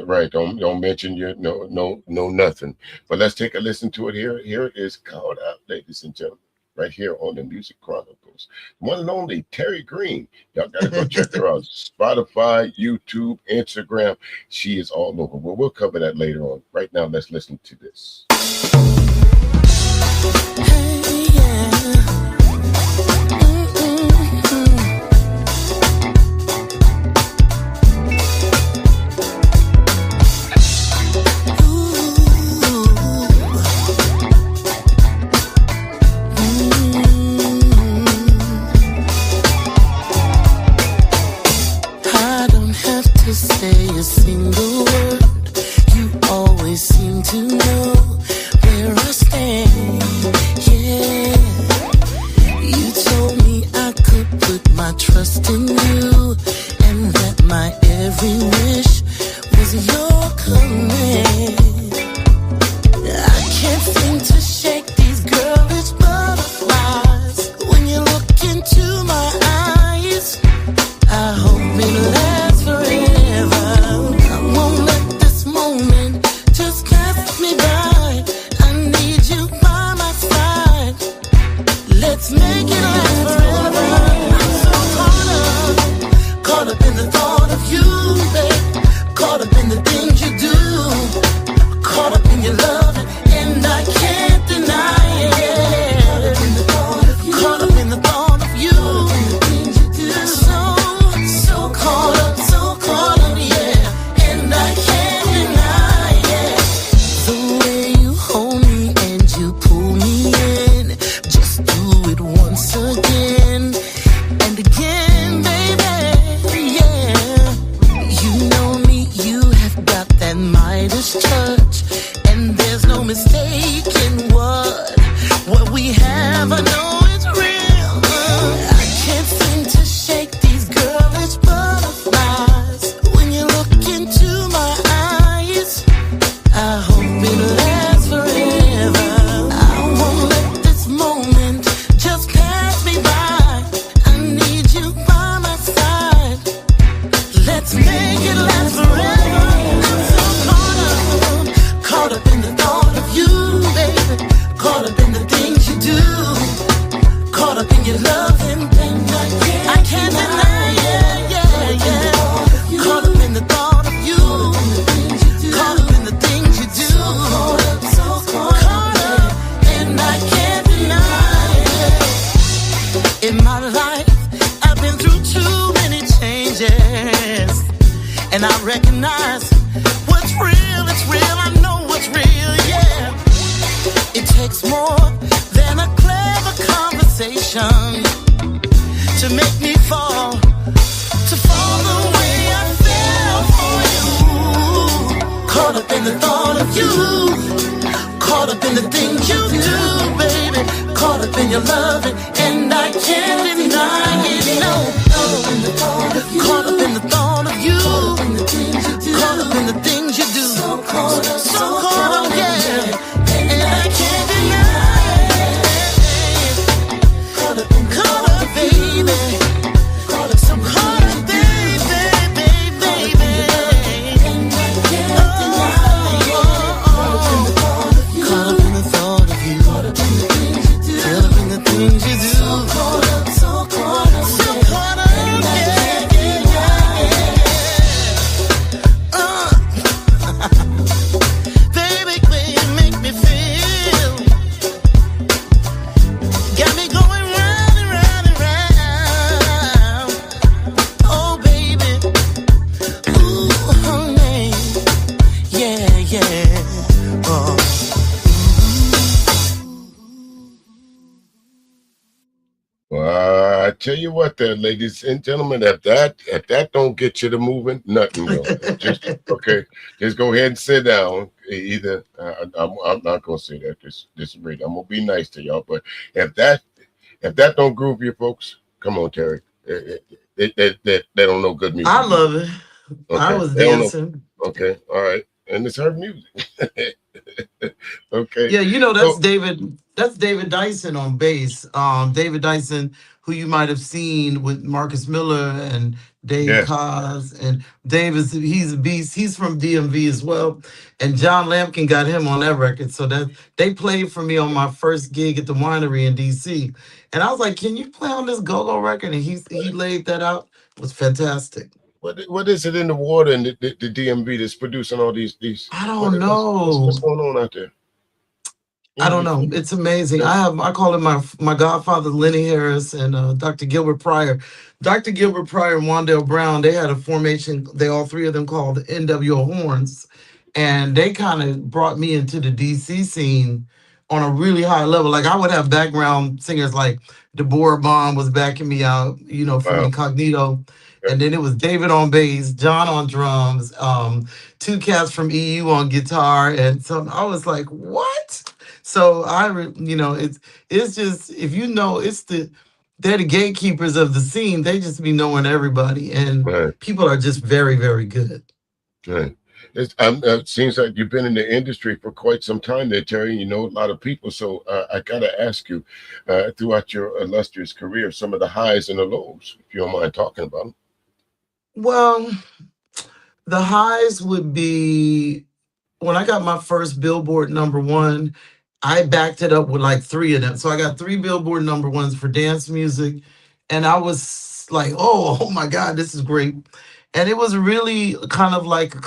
Right. Don't mention your no nothing. But let's take a listen to it here. Here it is called out, ladies and gentlemen. Right here on the MuzIQ Chronicles. One and only Terri Green. Y'all gotta go check her out. Spotify, YouTube, Instagram. She is all over. Well, we'll cover that later on. Right now, let's listen to this. Hey, yeah. Say a single word, you always seem to know where I stand. Yeah, you told me I could put my trust in you, and that my every wish was your command. I can't seem to shake these girlish butterflies when you look into my eyes. I hope it lasts forever. Let's make it last forever. I'm so caught up in the thought of you, babe. Caught up in the things you do. Caught up in your love, and I can't deny it. Caught up in the thought of you. So caught up, yeah. And I can't deny it. The way you hold me and you pull me in. Just do it once again and again, baby, yeah. You know me, you have got that Midas touch, and there's no mistaking what we have. I know it's real. I can't seem to shake these girlish butterflies when you look into my eyes. I hope it lasts forever. I won't let this moment just pass me by. I need you by my side. Let's make it last forever. I'm so caught up in the thought of you, baby. Caught up in the things you do. Caught up in your love and I can't deny, yeah. Caught up in the thought of you. Caught up in the things you do. Caught up, and I can't deny it. In my life, I've been through too many changes, and I recognize what's real, it's real, I know what's real, yeah. It takes more than a clever conversation to make me fall the way I fell for you. Caught up in the thought of you. Caught up in the things you do, baby. Caught up in your love, and I can't deny it, no. Caught up in the thought of you. tell you what, there, ladies and gentlemen, if that don't get you to moving, nothing will. Just okay. Just go ahead and sit down. Either I'm not gonna say that. This is radio. I'm gonna be nice to y'all. But if that don't groove you, folks, come on, Terry. They don't know good music. I love it. I Okay, was they don't know. dancing. Okay, all right, and it's her music. Okay, Yeah, you know so that's David Dyson on bass. David Dyson, who you might have seen with Marcus Miller and Dave yeah, Koz, and he's a beast. He's from DMV as well, and John Lampkin got him on that record. So that they played for me on my first gig at the winery in DC, and I was like, "Can you play on this go-go record?" And he laid that out. It was fantastic. what is it in the water and the DMV that's producing all these? I What don't what's know. going on out there? I Yeah, don't know. It's amazing. yeah, I call it my godfather Lenny Harris and Dr. Gilbert Pryor. Dr. Gilbert Pryor and Wandale Brown, they had a formation, they all three of them called the NWO Horns. And they kind of brought me into the DC scene on a really high level. Like I would have background singers like Deborah Bond was backing me out, from wow, Incognito. yeah, And then it was David on bass, John on drums, two cats from EU on guitar. And so I was like, what? So it's just if they're the gatekeepers of the scene. They just be knowing everybody, and right, people are just very very good. right. It seems like you've been in the industry for quite some time there, Terry. You know a lot of people, so I gotta ask you, throughout your illustrious career, some of the highs and the lows, if you don't mind talking about them. Well, the highs would be when I got my first Billboard number one. I backed it up with like three of them. So I got three Billboard number ones for dance music. And I was like, oh my God, this is great. And it was really kind of like a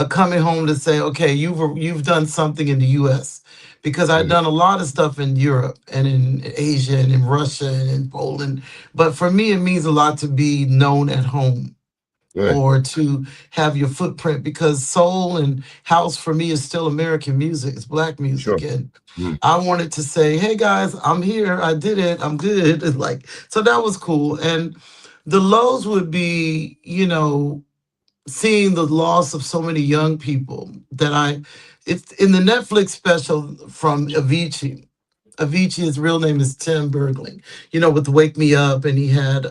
coming home to say, okay, you've done something in the US. Because I'd Mhm. done a lot of stuff in Europe and in Asia and in Russia and in Poland. But for me, it means a lot to be known at home Right, or to have your footprint because soul and house for me is still American music. It's black music. sure. And Mm, I wanted to say, hey guys, I'm here. I did it. I'm good. It's like, so that was cool. And the lows would be, seeing the loss of so many young people it's in the Netflix special from Avicii. Avicii, his real name is Tim Bergling, with Wake Me Up. And he had,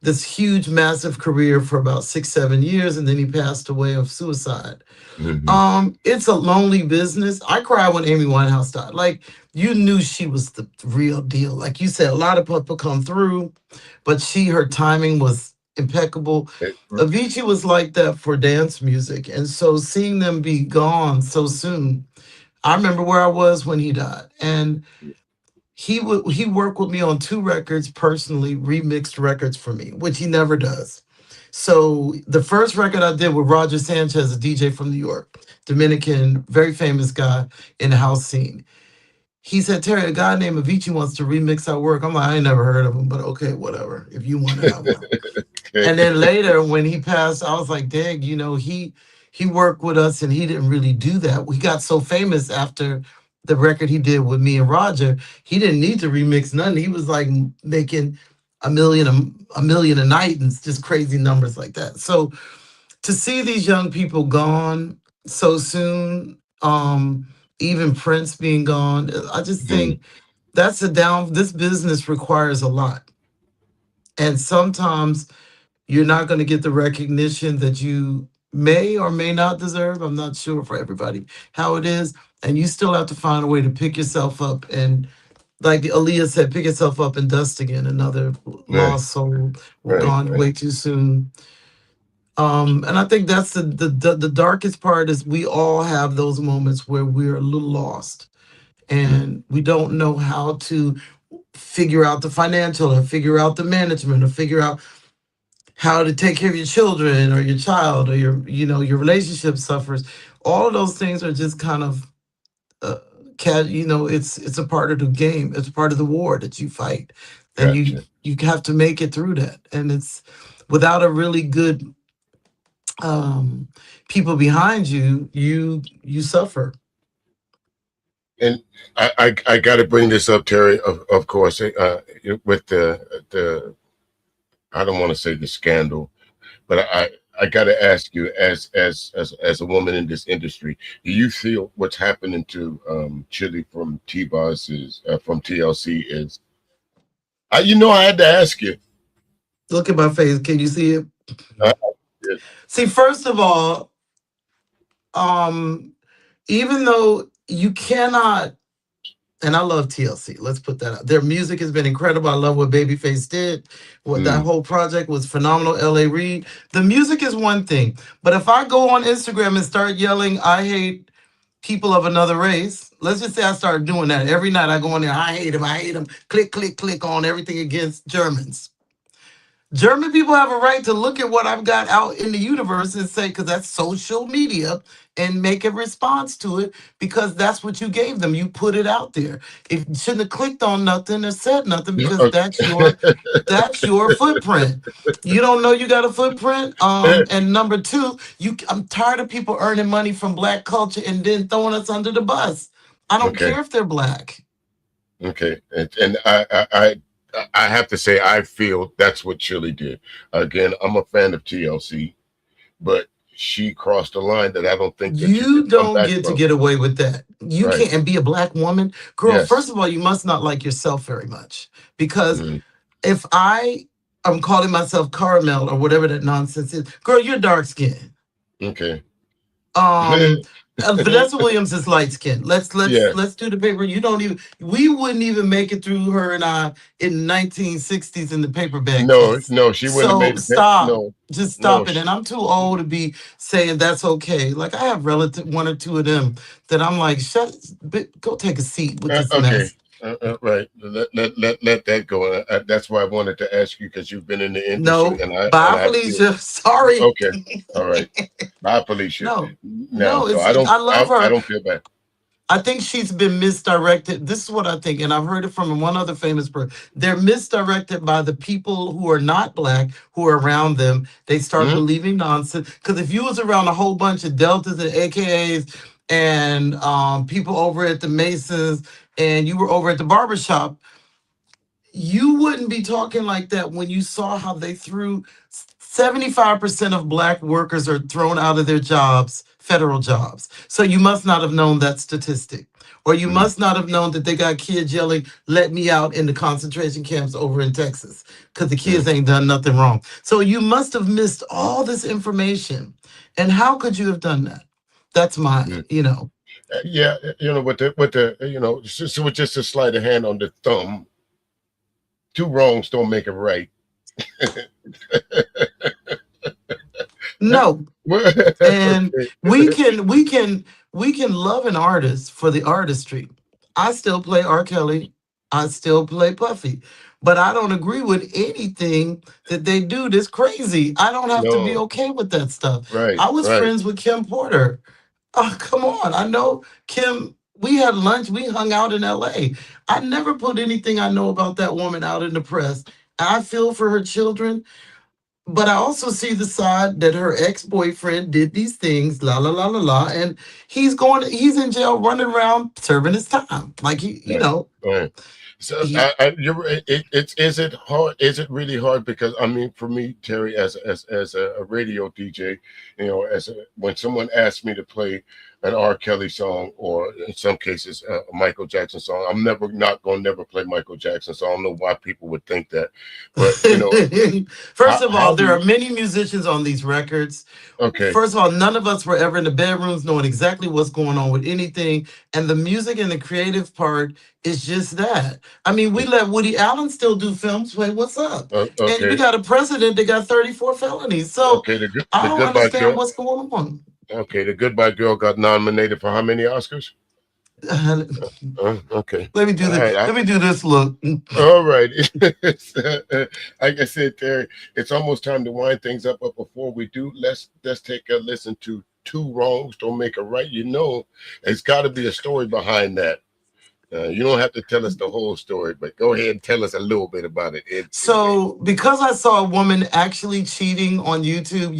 this huge, massive career for about 6, 7 years, and then he passed away of suicide. mhm. It's a lonely business. I cried when Amy Winehouse died. Like you knew she was the real deal. Like you said, a lot of people come through, but her timing was impeccable. Avicii was like that for dance music, and so seeing them be gone so soon, I remember where I was when he died, and he worked with me on two records personally, remixed records for me, which he never does. So the first record I did with Roger Sanchez, a DJ from New York, Dominican, very famous guy in the house scene. He said, Terry, a guy named Avicii wants to remix our work. I'm like, I ain't never heard of him, but okay, whatever. If you want it, I want it. Okay. And then later when he passed, I was like, dang, he worked with us and he didn't really do that. We got so famous after the record he did with me and Roger. He didn't need to remix none. He was like making a million a night and just crazy numbers like that. So to see these young people gone so soon, even Prince being gone, I just Mhm. think this business requires a lot. And sometimes you're not going to get the recognition that you may or may not deserve. I'm not sure for everybody how it is. And you still have to find a way to pick yourself up and, like Aaliyah said, pick yourself up and dust again. Another Right, lost soul right, gone right. way too soon. And I think that's the darkest part is we all have those moments where we're a little lost Mm, and we don't know how to figure out the financial or figure out the management or figure out how to take care of your children or your child or your relationship suffers. All of those things are just kind of uh, it's a part of the game. It's a part of the war that you fight, and you gotcha. you have to make it through that. And it's without a really good um, people behind you, you suffer. And I got to bring this up, Terry. Of course, with the I don't want to say the scandal, but I got to ask you, as a woman in this industry, do you feel what's happening to Chili from T-Boss is from TLC is? I had to ask you. Look at my face. Can you see it? Uh, See, first of all, um, even though you cannot, and I love TLC. Let's put that out. Their music has been incredible. I love what Babyface did. What that mm, whole project was phenomenal. LA Reid. The music is one thing, but if I go on Instagram and start yelling, I hate people of another race. Let's just say I start doing that every night. I go in there. I hate them. I hate them. Click, click, click on everything against Germans. German people have a right to look at what I've got out in the universe and say, because that's social media, and make a response to it because that's what you gave them. You put it out there. If you shouldn't have clicked on nothing or said nothing because that's your footprint. You don't know you got a footprint. And number two, I'm tired of people earning money from black culture and then throwing us under the bus. I don't okay, care if they're black. okay, and I have to say I feel that's what Chili did. Again, I'm a fan of TLC, but she crossed a line that I don't think that you You can come don't back get to from. get away with that. You Right? can't and be a black woman. Girl, Yes. first of all, you must not like yourself very much. Because Mm, if I am calling myself caramel or whatever that nonsense is, girl, you're dark skinned. okay. Um Vanessa Williams is light skinned. Let's let's Yeah. let's do the paper. You don't even we wouldn't even make it through her and I in 1960s in the paper bag No, case. no, she wouldn't have So made it. stop. No, Just no. stop it. And I'm too old to be saying that's okay. Like I have relative one or two of them that I'm like, go take a seat with this Okay. mess. Right. Let that go. That's why I wanted to ask you because you've been in the industry, No, and bye, I feel Felicia. Sorry. okay. All right. Bye, Felicia. No, Now, no, so I love I her. don't feel bad. I think she's been misdirected. This is what I think, and I've heard it from one other famous person. They're misdirected by the people who are not black, who are around them. They start Hmm? believing nonsense. Because if you was around a whole bunch of deltas and AKAs and people over at the Masons, and you were over at the barbershop, you wouldn't be talking like that when you saw how they threw 75% of black workers are thrown out of their jobs, federal jobs. So you must not have known that statistic. Or you Mm, must not have known that they got kids yelling, let me out in the concentration camps over in Texas, because the mm, kids ain't done nothing wrong. So you must have missed all this information. And how could you have done that? That's mm. my. Yeah, with the so with just a sleight of hand on the thumb, two wrongs don't make a right. No, and Okay. we can love an artist for the artistry. I still play R. Kelly. I still play Puffy. But I don't agree with anything that they do that's crazy. I don't have to be No, okay with that stuff. right, I was right. friends with Kim Porter. Oh, come on. I know Kim. We had lunch. We hung out in LA. I never put anything I know about that woman out in the press. I feel for her children. But I also see the side that her ex-boyfriend did these things, la la la la la, and he's in jail running around serving his time. Like Right. Right. So he you're right. Is it hard? Is it really hard? Because I mean, for me, Terry, as a radio DJ, when someone asks me to play an R. Kelly song or in some cases a Michael Jackson song, I'm not gonna never play Michael Jackson. So I don't know why people would think that. But First of all, how do there you? are many musicians on these records. Okay. First of all, none of us were ever in the bedrooms knowing exactly what's going on with anything. And the music and the creative part is just that. I mean, we let Woody Allen still do films. Wait, what's up? And we Okay. got a president that got 34 felonies. So Okay. I The don't Goodbye understand Girl. what's going on. Okay. The Goodbye Girl got nominated for how many Oscars? Let Okay. me do All this. right. Let me do this look. All right. Like I said, Terry, it's almost time to wind things up. But before we do, let's take a listen to Two Wrongs Don't Make a Right. There's got to be a story behind that. You don't have to tell us the whole story, but go ahead and tell us a little bit about it. So, because I saw a woman actually cheating on YouTube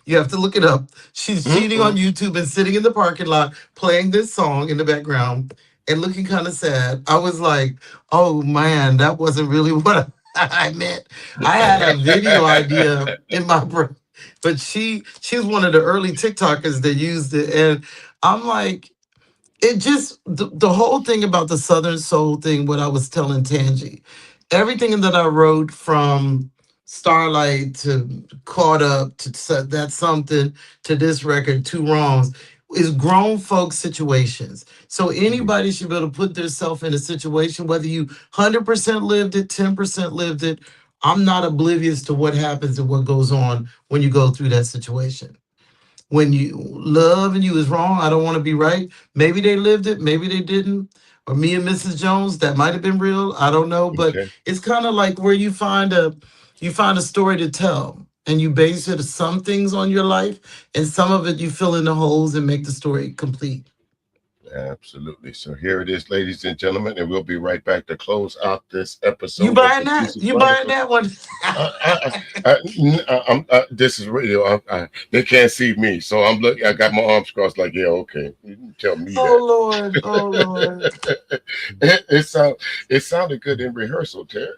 you have to look it up. She's cheating on Mm-mm. YouTube and sitting in the parking lot playing this song in the background. and looking kind of sad. I was like, oh man, that wasn't really what I meant. I had a video idea in my brain, but she was one of the early TikTokers that used it, and I'm like, it just the whole thing about the Southern Soul thing. What I was telling Tangi, everything that I wrote from Starlight to Caught Up to That's Something to this record, Two Wrongs, is grown folk situations. So anybody should be able to put themselves in a situation, whether you 100% lived it, 10% lived it. I'm not oblivious to what happens and what goes on when you go through that situation. When you love and you is wrong, I don't want to be right. Maybe they lived it, maybe they didn't. Or me and Mrs. Jones, that might have been real. I don't know, but it's kind of like where you find a story to tell, and you base it some things on your life, and some of it you fill in the holes and make the story complete. Absolutely. So here it is, ladies and gentlemen, and we'll be right back to close out this episode. You buying that? You buying that one? This is radio. They can't see me, so I'm looking. I got my arms crossed, like, yeah, okay. You can tell me that. Lord, oh Lord. It sounded good in rehearsal, Terry.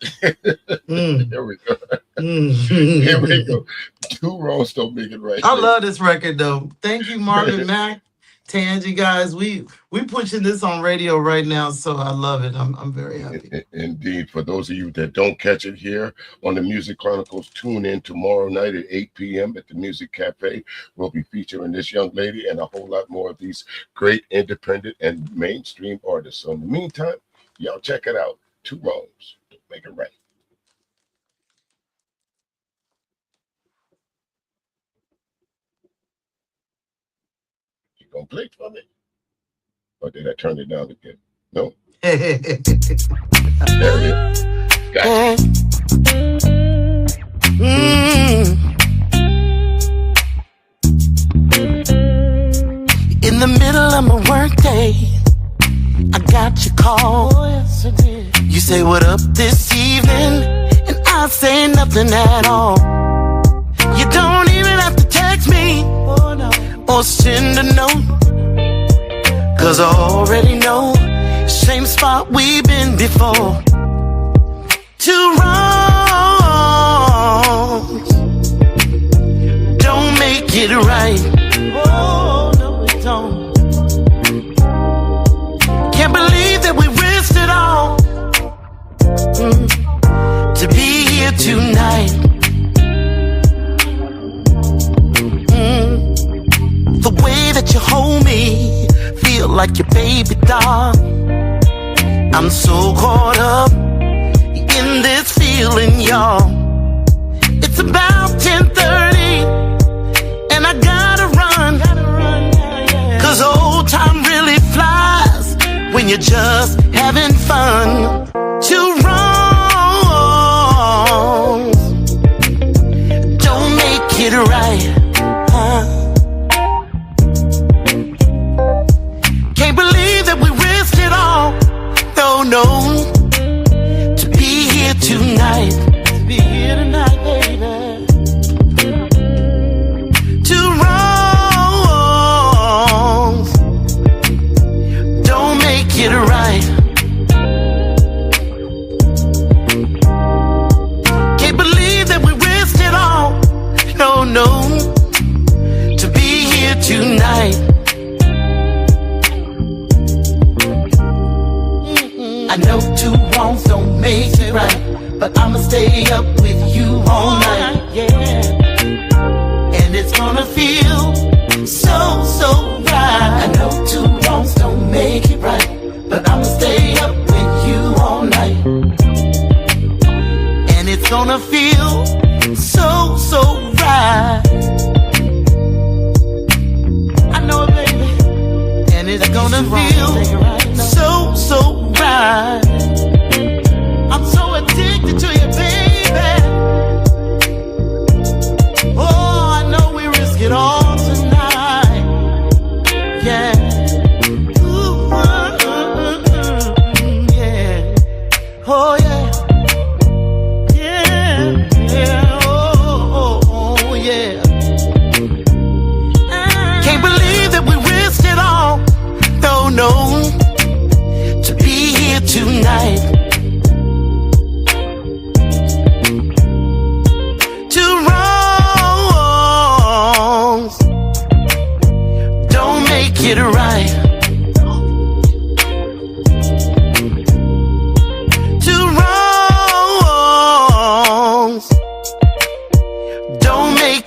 Here we go. Here we go. Two wrongs don't make it right. I love this record, though. Thank you, Marvin Mack. Tangi, guys, we pushing this on radio right now, so I love it. I'm very happy. Indeed. For those of you that don't catch it here on the MuzIQ Chronicles, tune in tomorrow night at 8 p.m. at the Music Cafe. We'll be featuring this young lady and a whole lot more of these great independent and mainstream artists. So in the meantime, y'all check it out. Two wrongs don't make it right. Gonna play for me? Or did I turn it down again? No. There it is. Gotcha. In the middle of my workday, I got your call. Oh, yes, I did. You say what up this evening, and I say nothing at all. You don't even have to text me. Oh, no. Or send a note, 'cause I already know, same spot we've been before. Two wrongs don't make it right. Oh, no, it don't. Can't believe that we risked it all to be here tonight. The way that you hold me, feel like your baby doll. I'm so caught up in this feeling, y'all. It's about 10:30, and I gotta run. 'Cause old time really flies when you're just having fun. Two wrongs don't make it right. No, to be here tonight. To be here tonight, baby. Two wrongs don't make it right. Can't believe that we risked it all. No, to be here tonight. I know two wrongs don't make it right, but I'ma stay up with you all night, yeah. And it's gonna feel so right. I know two wrongs don't make it right, but I'ma stay up with you all night. And it's gonna feel so right. I know it, baby. And it's gonna feel so right. I'm so addicted to you, baby. Oh, I know we risk it all tonight. Yeah. Ooh, yeah. Oh, yeah. Yeah. Oh, yeah. Can't believe that we risked it all. No.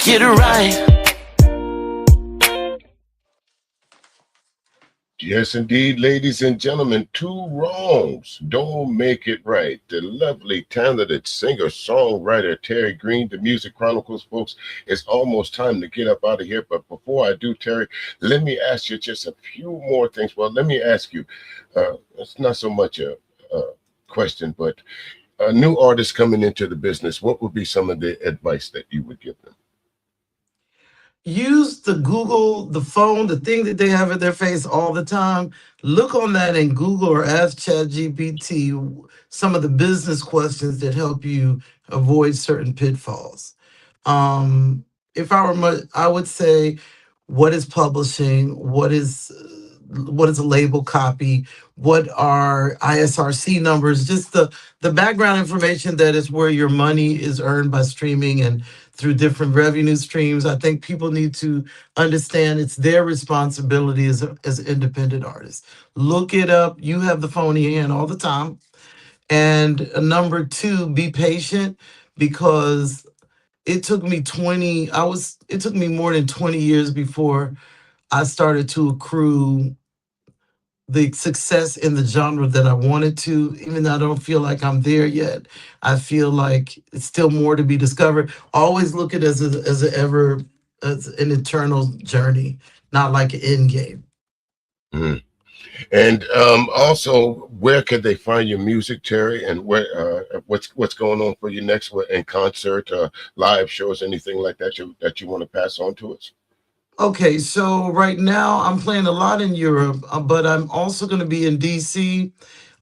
make it right. Yes, indeed, ladies and gentlemen, two wrongs don't make it right. The lovely, talented singer-songwriter Terri Green, the MuzIQ Chronicles, folks. It's almost time to get up out of here. But before I do, Terri, let me ask you just a few more things. Well, let me ask you, it's not so much a question, but a new artist coming into the business, what would be some of the advice that you would give them? Use the Google, the phone, the thing that they have in their face all the time. Look on that and Google or ask ChatGPT some of the business questions that help you avoid certain pitfalls. If I were, I would say, what is publishing? What is a label copy? What are ISRC numbers? Just the background information that is where your money is earned by streaming and through different revenue streams. I think people need to understand it's their responsibility as independent artists. Look it up. You have the phone in your hand all the time. And number two, be patient because it took me it took me more than 20 years before I started to accrue the success in the genre that I wanted to, even though I don't feel like I'm there yet. I feel like it's still more to be discovered. Always look at it as an eternal journey, not like an end game. Mm. And also, where could they find your music, Terri? And where what's going on for you next in concert, live shows, anything like that that you want to pass on to us? Okay, so right now I'm playing a lot in Europe, but I'm also going to be in DC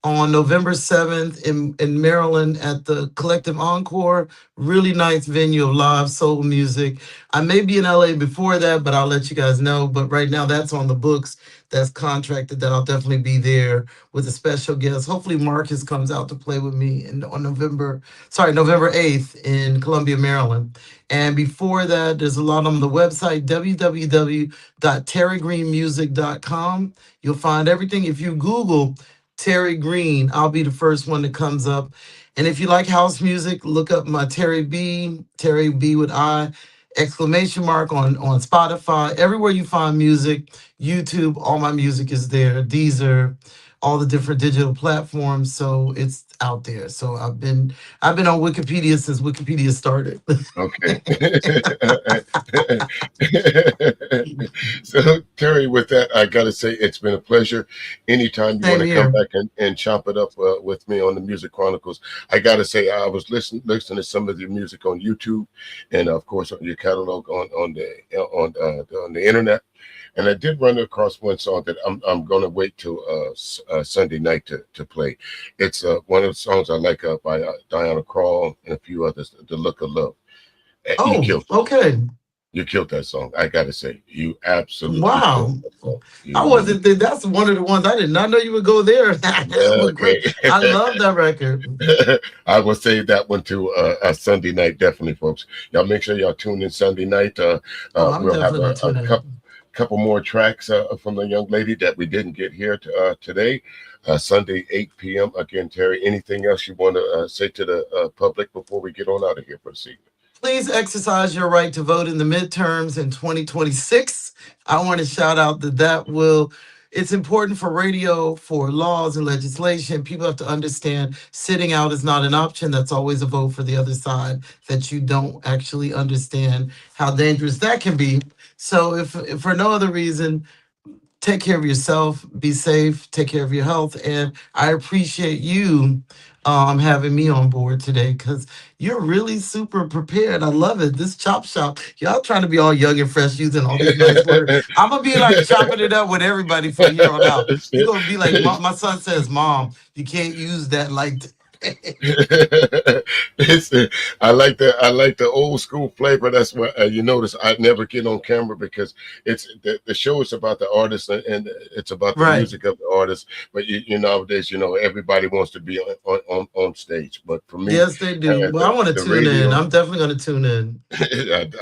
on November 7th in Maryland at the Collective Encore. Really nice venue of live soul music. I may be in LA before that, but I'll let you guys know. But right now that's on the books. That's contracted that I'll definitely be there with a special guest. Hopefully Marcus comes out to play with me on November 8th in Columbia, Maryland. And before that, there's a lot on the website, www.terrigreenmusic.com. You'll find everything. If you Google Terri Green, I'll be the first one that comes up. And if you like house music, look up my Terri B with I, exclamation mark on Spotify. Everywhere you find music, YouTube, all my music is there. Deezer, all the different digital platforms. So it's out there. So I've been on Wikipedia since Wikipedia started. Okay. So, Terri, with that, I got to say it's been a pleasure. Anytime you want to come back and chop it up with me on the MuzIQ Chronicles, I got to say I was listening to some of your music on YouTube, and of course on your catalog on the internet. And I did run across one song that I'm going to wait till Sunday night to play. It's one of the songs I like by Diana Krall and a few others, The Look of Love. Oh, okay. You killed that song. I got to say, you absolutely wow. killed that song. That's one of the ones I did not know you would go there. Great. I love that record. I will save that one to a Sunday night, definitely, folks. Y'all make sure y'all tune in Sunday night. We'll have a couple more tracks from the young lady that we didn't get here today. Sunday, 8 p.m. Again, Terri, anything else you want to say to the public before we get on out of here for this evening? Please exercise your right to vote in the midterms in 2026. I want to shout out it's important for radio, for laws and legislation. People have to understand sitting out is not an option. That's always a vote for the other side that you don't actually understand how dangerous that can be. So if for no other reason, take care of yourself, be safe, take care of your health. And I appreciate you having me on board today because you're really super prepared. I love it. This chop shop, y'all trying to be all young and fresh using all these nice words. I'm going to be like chopping it up with everybody from here on out. You're going to be like, my son says, Mom, you can't use that like I like the old school flavor. That's what you notice. I never get on camera because it's the show is about the artist and it's about the music of the artist. But you nowadays, everybody wants to be on stage. But for me, yes, they do. Well, I want to tune in. I'm definitely going to tune in.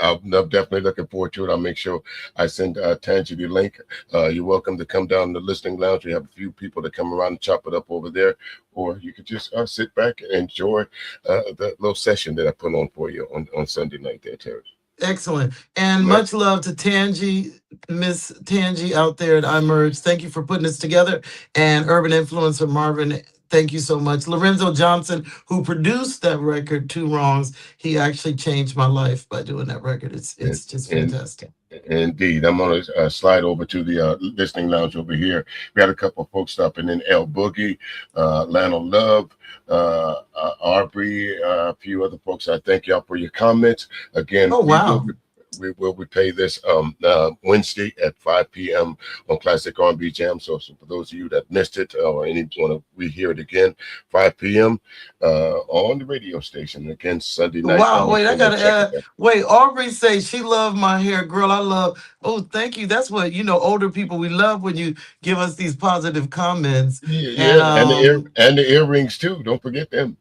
I'm definitely looking forward to it. I'll make sure I send Tangi the link. You're welcome to come down to the listening lounge. We have a few people that come around and chop it up over there, or you could just sit back and enjoy the little session that I put on for you on Sunday night there, Terri. Excellent. And Much. much love to Tangi, Miss Tangi out there at iMerge. Thank you for putting this together. And Urban Influencer Marvin, thank you so much. Lorenzo Johnson, who produced that record, Two Wrongs, he actually changed my life by doing that record. And, It's just and fantastic. indeed, I'm going to slide over to the listening lounge over here. We had a couple of folks stopping in. L Boogie, Lana Love, Aubrey, a few other folks. I thank y'all for your comments. Again, Oh wow. we will replay this Wednesday at 5 p.m. on Classic R&B Jam. So for those of you that missed it or any want to rehear it again, 5 p.m. On the radio station. Again, Sunday night. Wow, Make wait, I sure you gotta check it add. Wait, Aubrey say she loved my hair, girl. I love. Oh, thank you. That's what older people we love when you give us these positive comments. Yeah, And yeah, and the earrings too. Don't forget them.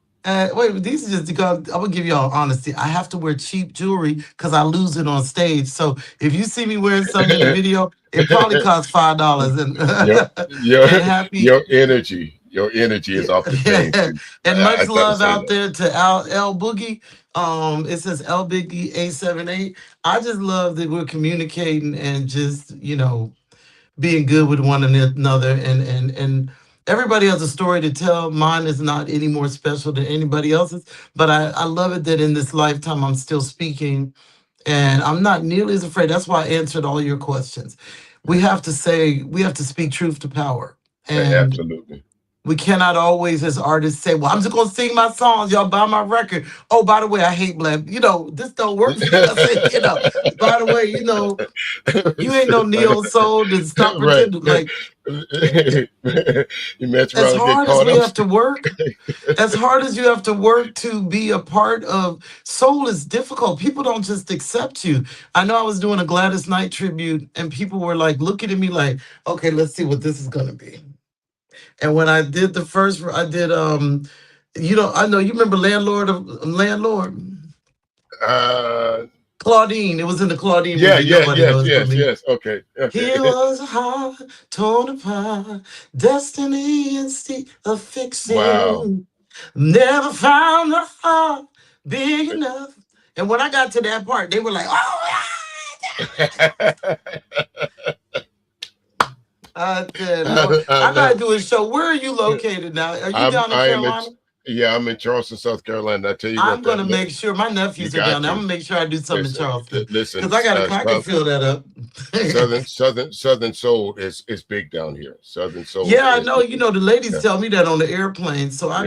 wait, these are just because I'm gonna give y'all honesty. I have to wear cheap jewelry because I lose it on stage. So if you see me wearing something in the video, it probably costs $5. And your your and happy. your energy is off the chain too. And I much gotta love say out that. there to L Boogie. It says L Boogie 878. I just love that we're communicating and just being good with one another, and everybody has a story to tell. Mine is not any more special than anybody else's, but I love it that in this lifetime I'm still speaking, and I'm not nearly as afraid. That's why I answered all your questions. We have to speak truth to power. And Absolutely. we cannot always, as artists, say, "Well, I'm just gonna sing my songs. Y'all buy my record." Oh, by the way, I hate black. This don't work for me. I say, by the way, you ain't no neo soul to stop Right. pretending. Like, You mess as around and get hard as caught we up. have to work, as hard as you have to work to be a part of soul is difficult. People don't just accept you. I know I was doing a Gladys Knight tribute, and people were like looking at me like, "Okay, let's see what this is gonna be." And when I did the first, I did I know you remember Landlord Uh, Claudine. It was in the Claudine yeah, movie. yeah, Nobody yes, knows but yes, me. yes. Okay, He okay. was a heart torn apart, destiny instead of Wow. fixing. Never found a heart big enough. And when I got to that part, they were like, "Oh, I said, Lord, I No, gotta do a show. Where are you located now? Are you down in I am in, Carolina? yeah, I'm in Charleston, South Carolina. I tell you what, I'm gonna make sure my you nephews are down got there. I'm to gonna make sure I do something in listen, Charleston listen. because I can fill that up. Southern soul is big down here. Southern soul Yeah, I is, know. The ladies yeah, tell me that on the airplane. So yeah,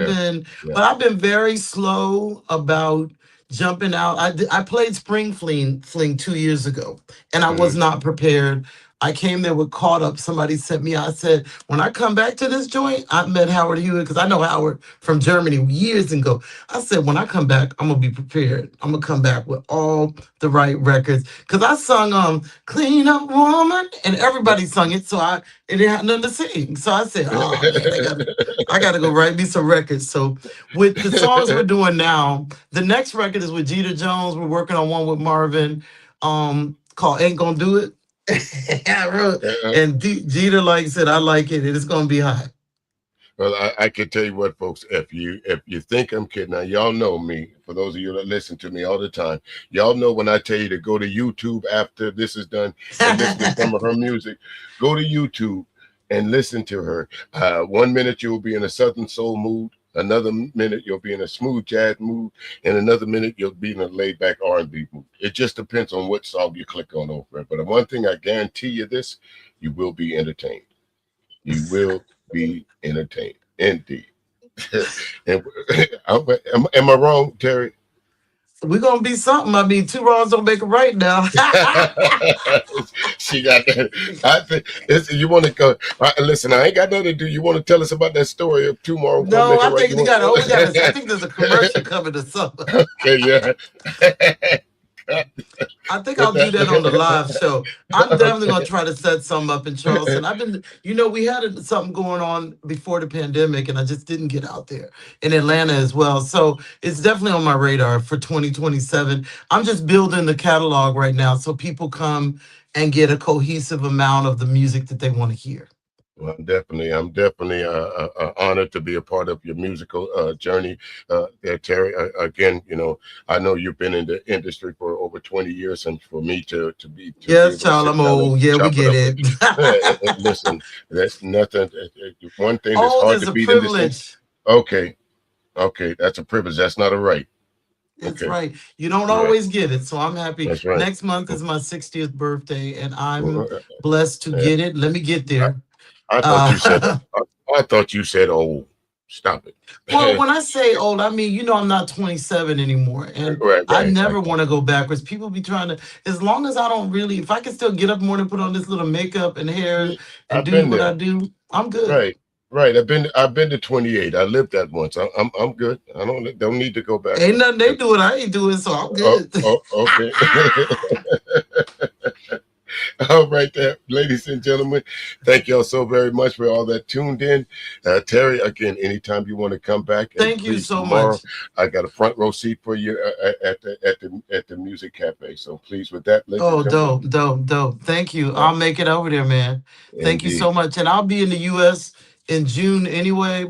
yeah. but I've been very slow about jumping out. I played Fling 2 years ago, and I was Hmm. not prepared. I came there with caught up. Somebody sent me. I said, when I come back to this joint, I met Howard Hewitt because I know Howard from Germany years ago. I said, when I come back, I'm gonna be prepared. I'm gonna come back with all the right records because I sung "Clean Up Woman" and everybody sung it. So it didn't have nothing to sing. So I said, "Oh man, I gotta go write me some records." So with the songs we're doing now, the next record is with Jeter Jones. We're working on one with Marvin, called "Ain't Gonna Do It." I wrote, and Jeter likes it. I like it, and it's gonna be hot. Well, I can tell you what, folks. If you think I'm kidding, now y'all know me. For those of you that listen to me all the time, y'all know when I tell you to go to YouTube after this is done and listen to some of her music. Go to YouTube and listen to her. 1 minute you'll be in a Southern soul mood. Another minute you'll be in a smooth jazz mood, and another minute you'll be in a laid back R&B mood. It just depends on what song you click on over it. But the one thing I guarantee you this, you will be entertained. You will be entertained. Indeed. And, am I wrong, Terry? We're gonna be something. I mean, two wrongs don't make a right now. She got that. I think you want to go. Listen, I ain't got nothing to do. You want to tell us about that story of tomorrow? Gonna No, make it I right. think You we got. Oh, we got. I think there's a commercial want? coming or something. Okay, yeah. I think With I'll do that on the live that. show. I'm definitely gonna Okay. try to set something up in Charleston. We had something going on before the pandemic, and I just didn't get out there in Atlanta as well. So it's definitely on my radar for 2027. I'm just building the catalog right now, so people come and get a cohesive amount of the music that they want to hear. Well, I'm definitely honored to be a part of your musical journey, there, Terry. Again, I know you've been in the industry for over 20 years, and for me to be Yes, able to child, sit I'm down and old. Yeah, we chop it get up with it. you, listen, that's nothing. One thing that's Old hard is to a beat in this. privilege. Okay, okay, that's a privilege. That's not a right. It's Okay, right. You don't right. always get it. So I'm happy. That's right. Next month is my 60th birthday, and I'm Uh, blessed to uh, get it. Let me get I, there. I thought you said. Uh, I thought you said, "Oh, stop well, it." when I say old, I mean, I'm not 27 anymore, and Right, I right. I never got want to go backwards. People be trying to, as long as I don't really, if I can still get up in the morning, put on this little makeup and hair you. and I've do been what there. I do, I'm good. Right, right. I've been to 28. I lived that once. I'm good. I don't need to go Ain't backwards. nothing they doing, I ain't doing, so I'm Oh, good. oh, okay. All right, there, ladies and gentlemen. Thank y'all so very much for all that tuned in. Terry, again, anytime you want to come back, and Thank you please so tomorrow, much. I got a front row seat for you at the music cafe. So please, with that, ladies and Oh, gentlemen, dope, dope, dope. Thank you. uh, I'll make it over there, man. Thank you so indeed, much. And I'll be in the US in June anyway,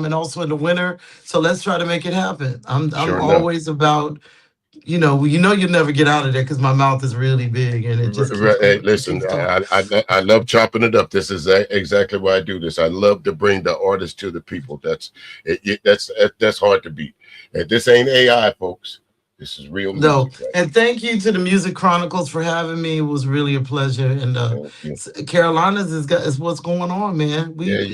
and also in the winter. So let's try to make it happen. I'm sure enough. always about, you'll never get out of there because my mouth is really big and it just keeps Hey, going. It listen, keeps talking. I love chopping it up. This is exactly why I do this. I love to bring the artist to the people. That's hard to beat. And this ain't AI, folks. This is real No, music, right? and thank you to the Music Chronicles for having me. It was really a pleasure. And Yeah, Carolinas is what's going on, man. yeah, We you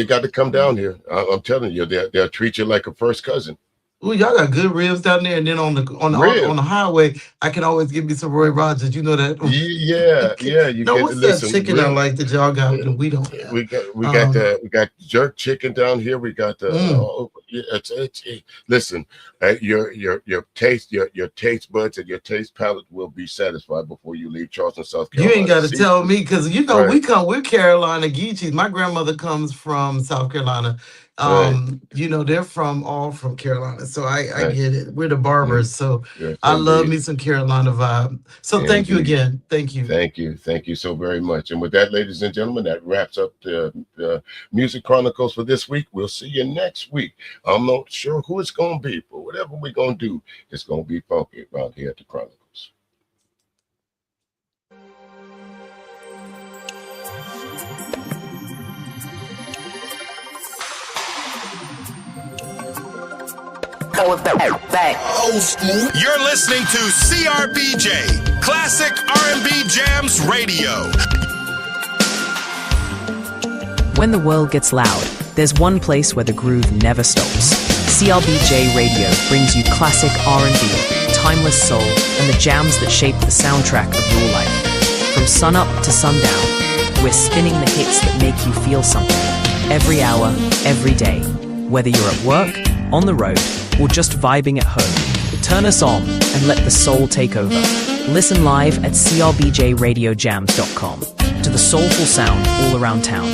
got to come down here. I'm telling you, they'll treat you like a first cousin. Ooh, y'all got good ribs down there, and then on the Ribs. highway, I can always give me some Roy Rogers. You know that. Yeah, yeah. You No, get to what's that listen. chicken I like that y'all got that we don't have? We got jerk chicken down here. We got the Mm, yeah, listen. Your taste buds and your taste palate will be satisfied before you leave Charleston, South you ain't Carolina. got to tell Seafood, me because right, we're Carolina Geechees. My grandmother comes from South Carolina. right, They're all from Carolina, so I right. get it. We're the Mm, barbers, so yes, I love indeed, me some Carolina vibe. So thank you indeed. again. Thank you. Thank you so very much. And with that, ladies and gentlemen, that wraps up the Music Chronicles for this week. We'll see you next week. I'm not sure who it's going to be, but whatever we're going to do, it's going to be funky around here at the Chronicles. You're listening to CRBJ, Classic R&B Jams Radio. When the world gets loud, there's one place where the groove never stops. CRBJ Radio brings you classic R&B, timeless soul, and the jams that shape the soundtrack of your life. From sunup to sundown, we're spinning the hits that make you feel something. Every hour, every day. Whether you're at work, on the road, or just vibing at home, turn us on and let the soul take over. Listen live at crbjradiojams.com to the soulful sound all around town.